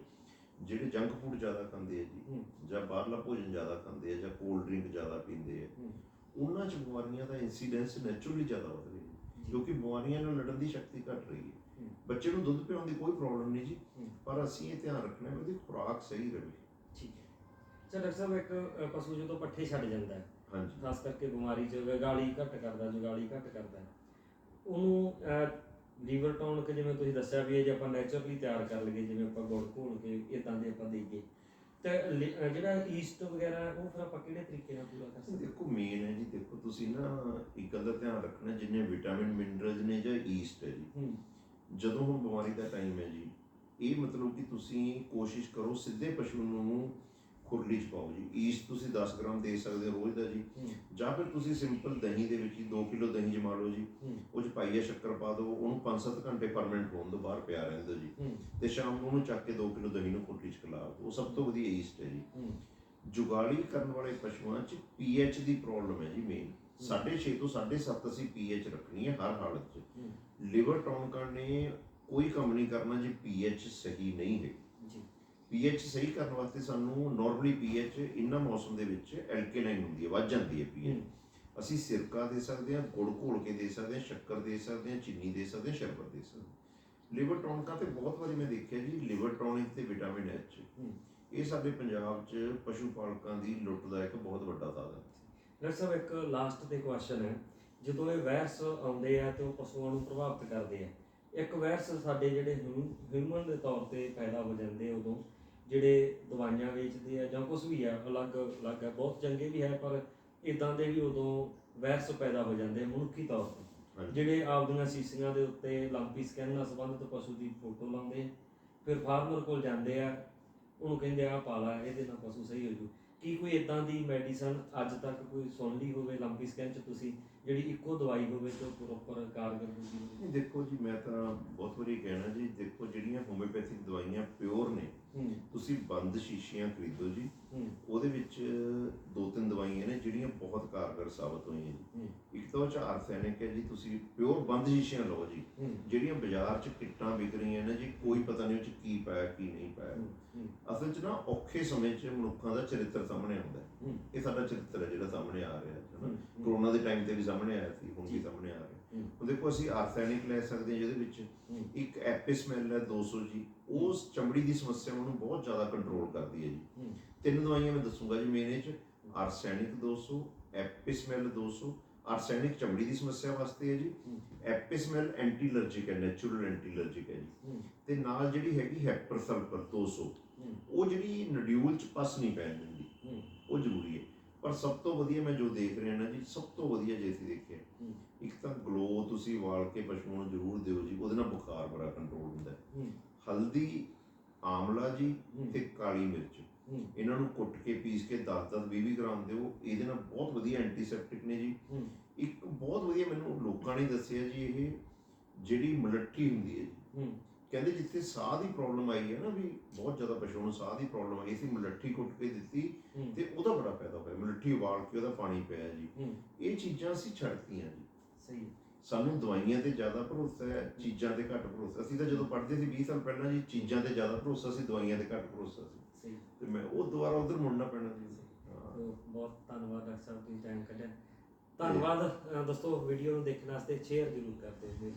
ਜਿਹੜੇ ਜੰਕ ਫੂਡ ਜ਼ਿਆਦਾ ਖਾਂਦੇ ਆ ਜੀ, ਜਾਂ ਬਾਹਰਲਾ ਭੋਜਨ ਜ਼ਿਆਦਾ ਖਾਂਦੇ ਆ, ਜਾਂ ਕੋਲਡ ਡਰਿੰਕ ਜ਼ਿਆਦਾ ਪੀਂਦੇ ਆ, ਉਹਨਾਂ 'ਚ ਬਿਮਾਰੀਆਂ ਦਾ ਇਨਸੀਡੈਂਸ ਨੈਚੁਰਲੀ ਜ਼ਿਆਦਾ ਵੱਧ ਰਿਹਾ ਜੀ, ਕਿਉਂਕਿ ਬਿਮਾਰੀਆਂ ਨਾਲ ਲੜਨ ਦੀ ਸ਼ਕਤੀ ਘਟ ਰਹੀ ਹੈ। ਬੱਚੇ ਨੂੰ ਦੁੱਧ ਪਿਆਉਣ ਦੀ ਕੋਈ ਪ੍ਰੋਬਲਮ ਨਹੀਂ ਜੀ, ਪਰ ਅਸੀਂ ਇਹ ਧਿਆਨ ਰੱਖਣਾ ਵੀ ਉਹਦੀ ਖੁਰਾਕ ਸਹੀ ਰਹੇ। ਠੀਕ ਹੈ ਸਰ। ਡਾਕਟਰ ਸਾਹਿਬ, ਇੱਕ ਪਸ਼ੂ ਜਦੋਂ ਪੱਠੇ ਛੱਡ ਜਾਂਦਾ ਹੈ, ਹਾਂਜੀ, ਖਾਸ ਕਰਕੇ ਬਿਮਾਰੀ 'ਚ ਗਾਲੀ ਘੱਟ ਕਰਦਾ, ਜੁਗਾਲੀ ਘੱਟ ਕਰਦਾ, ਉਹਨੂੰ ਲੀਵਰ ਟੌਨਿਕ ਜਿਵੇਂ ਤੁਸੀਂ ਦੱਸਿਆ ਵੀ ਇਹ ਜੇ ਆਪਾਂ ਨੈਚੁਰਲੀ ਤਿਆਰ ਕਰ ਲਈਏ, ਜਿਵੇਂ ਆਪਾਂ ਗੁੜ ਘੋਲ ਕੇ ਇੱਦਾਂ ਦੇ ਆਪਾਂ ਦੇਈਏ, ਤੇ ਜਿਹੜਾ ਈਸਟ ਵਗੈਰਾ ਉਹ ਫਿਰ ਆਪਾਂ ਕਿਹੜੇ ਤਰੀਕੇ ਨਾਲ ਪੂਰਾ ਕਰ ਸਕਦੇ? ਦੇਖੋ ਮੇਨ ਹੈ ਜੀ, ਦੇਖੋ ਤੁਸੀਂ ਨਾ ਇੱਕ ਗੱਲ ਦਾ ਧਿਆਨ ਰੱਖਣਾ, ਜਿੰਨੇ ਵਿਟਾਮਿਨ ਮਿਨਰਲਸ ਨੇ ਜਾਂ ਈਸਟ ਹੈ ਜੀ, ਜਦੋਂ ਹੁਣ ਬਿਮਾਰੀ ਦਾ ਟਾਈਮ ਹੈ ਜੀ, ਇਹ ਮਤਲਬ ਕਿ ਤੁਸੀਂ ਕੋਸ਼ਿਸ਼ ਕਰੋ ਸਿੱਧੇ ਪਸ਼ੂ ਨੂੰ ਖੁਰਲੀ 'ਚ ਪਾਓ ਜੀ। ਈਸਟ ਤੁਸੀਂ 10 ਗ੍ਰਾਮ ਦੇ ਸਕਦੇ ਹੋ ਰੋਜ਼ ਦਾ ਜੀ, ਜਾਂ ਫਿਰ ਤੁਸੀਂ ਸਿੰਪਲ ਦਹੀਂ ਦੇ ਵਿੱਚ ਹੀ 2 ਕਿਲੋ ਦਹੀਂ ਜਮਾ ਲਓ ਜੀ, ਉਹ 'ਚ ਪਾਈਆ ਸ਼ੱਕਰ ਪਾ ਦਿਓ, ਉਹਨੂੰ 5-7 ਘੰਟੇ ਪਰਮਾਨੈਂਟ ਹੋਣ ਤੋਂ ਬਾਹਰ ਪਿਆ ਰਹਿਣ ਦਿਓ ਜੀ, ਤੇ ਸ਼ਾਮ ਨੂੰ ਉਹਨੂੰ ਚੱਕ ਕੇ 2 ਕਿਲੋ ਦਹੀਂ ਨੂੰ ਖੁਰਲੀ 'ਚ ਖਿਲਾ ਦਿਓ। ਉਹ ਸਭ ਤੋਂ ਵਧੀਆ ਈਸਟ ਹੈ ਜੀ। ਜੁਗਾਲੀ ਕਰਨ ਵਾਲੇ ਪਸ਼ੂਆਂ 'ਚ ਪੀਐਚ ਦੀ ਪ੍ਰੋਬਲਮ ਹੈ ਜੀ ਮੇਨ, 6.5 ਤੋਂ 7.5 ਅਸੀਂ ਪੀਐਚ ਰੱਖਣੀ ਹੈ ਹਰ ਹਾਲਤ 'ਚ। ਲਿਵਰ ਟੌਨਿਕਾਂ ਨੇ ਕੋਈ ਕੰਮ ਨਹੀਂ ਕਰਨਾ ਜੇ ਪੀਐਚ ਸਹੀ ਨਹੀਂ ਹੈ ਜੀ। ਪੀਐਚ ਸਹੀ ਕਰਨ ਵਾਸਤੇ ਸਾਨੂੰ ਨਾਰਮਲੀ ਪੀਐਚ ਇਹਨਾਂ ਮੌਸਮ ਦੇ ਵਿੱਚ ਐਲਕੇਲਾਈਨ ਹੁੰਦੀ ਹੈ, ਵੱਧ ਜਾਂਦੀ ਹੈ ਪੀਐਚ। ਅਸੀਂ ਸਿਰਕਾ ਦੇ ਸਕਦੇ ਹਾਂ, ਗੁੜ ਘੋਲ ਕੇ ਦੇ ਸਕਦੇ ਹਾਂ, ਸ਼ੱਕਰ ਦੇ ਸਕਦੇ ਹਾਂ, ਚੀਨੀ ਦੇ ਸਕਦੇ ਹਾਂ, ਸ਼ਰਬਤ ਦੇ ਸਕਦੇ ਹਾਂ। ਲਿਵਰ ਟੌਨਿਕਾਂ ਤੇ ਬਹੁਤ ਵਾਰੀ ਮੈਂ ਦੇਖਿਆ ਜੀ, ਲਿਵਰ ਟੌਨਿਕ ਤੇ ਵਿਟਾਮਿਨ ਐਚ, ਇਹ ਸਾਡੇ ਪੰਜਾਬ 'ਚ ਪਸ਼ੂ ਪਾਲਕਾਂ ਦੀ ਲੁੱਟ ਦਾ ਇੱਕ ਬਹੁਤ ਵੱਡਾ ਸਾਧਨ ਹੈ। ਡਾਕਟਰ ਸਾਹਿਬ, ਇੱਕ ਲਾਸਟ ਤੇ ਕੁਐਸਚਨ ਹੈ, ਜਦੋਂ ਇਹ ਵਾਇਰਸ ਆਉਂਦੇ ਆ ਤੇ ਉਹ ਪਸ਼ੂਆਂ ਨੂੰ ਪ੍ਰਭਾਵਿਤ ਕਰਦੇ ਆ, ਇੱਕ ਵਾਇਰਸ ਸਾਡੇ ਜਿਹੜੇ ਹਿਊਮਨ ਦੇ ਤੌਰ ਤੇ ਪੈਦਾ ਹੋ ਜਾਂਦੇ ਉਦੋਂ, ਜਿਹੜੇ ਦਵਾਈਆਂ ਵੇਚਦੇ ਆ ਜਾਂ ਕੁਝ ਵੀ ਆ, ਅਲੱਗ ਅਲੱਗ ਹੈ, ਬਹੁਤ ਚੰਗੇ ਵੀ ਹੈ, ਪਰ ਇਦਾਂ ਦੇ ਵੀ ਉਦੋਂ ਵਾਇਰਸ ਪੈਦਾ ਹੋ ਜਾਂਦੇ ਮਨੁੱਖੀ ਤੌਰ ਤੇ, ਜਿਹੜੇ ਆਪਦੀਆਂ ਸੀਸੀਆਂ ਦੇ ਉੱਤੇ ਲੰਪੀ ਸਕਿਨ ਨਾਲ ਸੰਬੰਧਿਤ ਪਸ਼ੂ ਦੀ ਫੋਟੋ ਲਾਉਂਦੇ ਆ, ਫਿਰ ਫਾਰਮਰ ਕੋਲ ਜਾਂਦੇ ਆ, ਉਹਨੂੰ ਕਹਿੰਦੇ ਆ ਪਾ ਲਾ, ਇਹਦੇ ਨਾਲ ਪਸ਼ੂ ਸਹੀ ਹੋ ਜੂ। ਕੀ ਕੋਈ ਇਦਾਂ ਦੀ ਮੈਡੀਸਨ ਅੱਜ ਤੱਕ ਕੋਈ ਸੁਣ ਲਈ ਹੋਵੇ ਲੰਪੀ ਸਕਿਨ 'ਚ ਤੁਸੀਂ, ਜਿਹੜੀ ਇੱਕੋ ਦਵਾਈ ਹੋਵੇ ਤੇ ਪ੍ਰੋਪਰ ਕਾਰਗਰ ਹੋਵੇ? ਦੇਖੋ ਜੀ, ਮੈਂ ਤਾਂ ਬਹੁਤ ਵਾਰੀ ਕਹਿਣਾ ਜੀ, ਦੇਖੋ ਜਿਹੜੀਆਂ ਹੋਮਿਓਪੈਥਿਕ ਦਵਾਈਆਂ ਪਿਓਰ ਨੇ, ਤੁਸੀਂ ਬੰਦ ਸ਼ੀਸ਼ੀਆਂ ਖਰੀਦੋ ਜੀ, ਉਹਦੇ ਵਿੱਚ 2-3 ਦਵਾਈਆਂ ਨੇ ਜਿਹੜੀਆਂ ਬਹੁਤ ਕਾਰਗਰ ਸਾਬਤ ਹੋਈਆਂ ਜੀ। ਇੱਕ ਤਾਂ ਉਹ 'ਚ ਆਰਸੈਨਿਕ ਹੈ ਜੀ, ਤੁਸੀਂ ਪਿਓਰ ਬੰਦ ਸ਼ੀਸ਼ੀਆਂ ਲਓ ਜੀ। ਜਿਹੜੀਆਂ ਬਾਜ਼ਾਰ 'ਚ ਕਿੱਟਾਂ ਵਿਕ ਰਹੀਆਂ ਨੇ ਜੀ, ਕੋਈ ਪਤਾ ਨਹੀਂ ਉਹ 'ਚ ਕੀ ਪਾਇਆ ਕੀ ਨਹੀਂ ਪਾਇਆ। ਅਸਲ 'ਚ ਨਾ ਔਖੇ ਸਮੇਂ 'ਚ ਮਨੁੱਖਾਂ ਦਾ ਚਰਿੱਤਰ ਸਾਹਮਣੇ ਆਉਂਦਾ, ਇਹ ਸਾਡਾ ਚਰਿੱਤਰ ਹੈ ਜਿਹੜਾ ਸਾਹਮਣੇ ਆ ਰਿਹਾ ਹੈ ਨਾ। ਕਰੋਨਾ ਦੇ ਟਾਈਮ ਤੇ ਵੀ ਸਾਹਮਣੇ ਆਇਆ ਸੀ, ਹੁਣ ਵੀ ਸਾਹਮਣੇ ਆ ਰਿਹਾ। ਹੁਣ ਦੇਖੋ ਅਸੀਂ ਆਰਸੈਨਿਕ ਲੈ ਸਕਦੇ ਹਾਂ, ਜਿਹਦੇ ਵਿੱਚ ਇੱਕ ਐਪੀਸਮੈਲ ਹੈ 200 ਜੀ, ਉਸ ਚਮੜੀ ਦੀ ਸਮੱਸਿਆਵਾਂ ਨੂੰ ਬਹੁਤ ਜ਼ਿਆਦਾ ਕੰਟਰੋਲ ਕਰਦੀ ਹੈ ਜੀ। 3 ਦਵਾਈਆਂ ਮੈਂ ਦੱਸੂਗਾ ਜੀ ਮੇਨ 'ਚ, ਆਰਸੈਨਿਕ 200, ਐਪੀਸਮੈਲ 200। ਆਰਸੈਨਿਕ ਚਮੜੀ ਦੀ ਸਮੱਸਿਆ ਵਾਸਤੇ ਹੈ ਜੀ, ਐਪੀਸਮੈਲ ਐਂਟੀ ਅਲਰਜਿਕ ਹੈ, ਨੈਚੁਰਲ ਐਂਟੀ ਅਲਰਜਿਕ ਹੈ ਜੀ, ਤੇ ਨਾਲ ਜਿਹੜੀ ਹੈਗੀ ਹੈਪਰਸਲਫਰ 200, ਉਹ ਜਿਹੜੀ ਨਡਿਊਲ 'ਚ ਪਸ ਨਹੀਂ ਪੈਣ ਦਿੰਦੀ, ਉਹ ਜ਼ਰੂਰੀ ਹੈ। ਪਰ ਸਭ ਤੋਂ ਵਧੀਆ ਮੈਂ ਜੋ ਦੇਖ ਰਿਹਾ ਨਾ ਜੀ, ਸਭ ਤੋਂ ਵਧੀਆ ਜੇ ਅਸੀਂ ਦੇਖਿਆ, ਇੱਕ ਤਾਂ ਗਲੋ ਤੁਸੀਂ ਵਾਲ ਕੇ ਪਸ਼ੂਆਂ ਨੂੰ ਜ਼ਰੂਰ ਦਿਓ ਜੀ, ਉਹਦੇ ਨਾਲ ਬੁਖਾਰ ਬੜਾ ਕੰਟਰੋਲ ਹੁੰਦਾ ਹੈ। ਹਲਦੀ, ਆਮਲਾ ਜੀ ਤੇ ਕਾਲੀ ਮਿਰਚ, ਇਹਨਾਂ ਨੂੰ ਕੁੱਟ ਕੇ ਪੀਸ ਕੇ 10-10 20 ਗ੍ਰਾਮ ਦਿਓ, ਇਹਦੇ ਨਾਲ ਬਹੁਤ ਵਧੀਆ ਐਂਟੀਸੈਪਟਿਕ ਨੇ ਜੀ। ਇੱਕ ਬਹੁਤ ਵਧੀਆ ਮੈਨੂੰ ਲੋਕਾਂ ਨੇ ਦੱਸਿਆ ਜੀ, ਇਹ ਜਿਹੜੀ ਮਲੱਠੀ ਹੁੰਦੀ ਹੈ ਜੀ, ਕਹਿੰਦੇ ਜਿੱਥੇ ਸਾਹ ਦੀ ਪ੍ਰੋਬਲਮ ਆਈ ਹੈ ਨਾ, ਵੀ ਬਹੁਤ ਜ਼ਿਆਦਾ ਪਸ਼ੂਆਂ ਨੂੰ ਸਾਹ ਦੀ ਪ੍ਰੋਬਲਮ ਆਈ ਸੀ, ਮਲੱਠੀ ਕੁੱਟ ਕੇ ਦਿੱਤੀ ਤੇ ਉਹਦਾ ਬੜਾ ਫਾਇਦਾ ਹੋਇਆ। ਮਲੱਠੀ ਉਬਾਲ ਕੇ ਉਹਦਾ ਪਾਣੀ ਪਿਆ ਜੀ। ਇਹ ਚੀਜ਼ਾਂ ਅਸੀਂ ਛੱਡਤੀਆਂ ਜੀ। ਸਹੀ, ਸਾਨੂੰ ਦਵਾਈਆਂ ਤੇ ਜ਼ਿਆਦਾ ਭਰੋਸਾ ਹੈ, ਚੀਜ਼ਾਂ ਤੇ ਘੱਟ ਭਰੋਸਾ। ਅਸੀਂ ਤਾਂ ਜਦੋਂ ਪੜ੍ਹਦੇ ਸੀ 20 ਸਾਲ ਪਹਿਲਾਂ ਜੀ, ਚੀਜ਼ਾਂ ਤੇ ਜ਼ਿਆਦਾ ਭਰੋਸਾ ਸੀ, ਦਵਾਈਆਂ ਤੇ ਘੱਟ ਭਰੋਸਾ ਸੀ। ਸਹੀ, ਤੇ ਮੈਂ ਉਹ ਦੁਬਾਰਾ ਉਧਰ ਮੁੜਨਾ ਪੈਣਾ ਜੀ। ਬਹੁਤ ਧੰਨਵਾਦ ਡਾਕਟਰ ਸਾਹਿਬ, ਤੁਸੀਂ ਟਾਈਮ ਕੱਢਿਆ। ਧੰਨਵਾਦ ਦੋਸਤੋ, ਵੀਡੀਓ ਨੂੰ ਦੇਖਣ ਵਾਸਤੇ ਸ਼ੇਅਰ ਜ਼ਰੂਰ ਕਰਦੇ ਹੋ।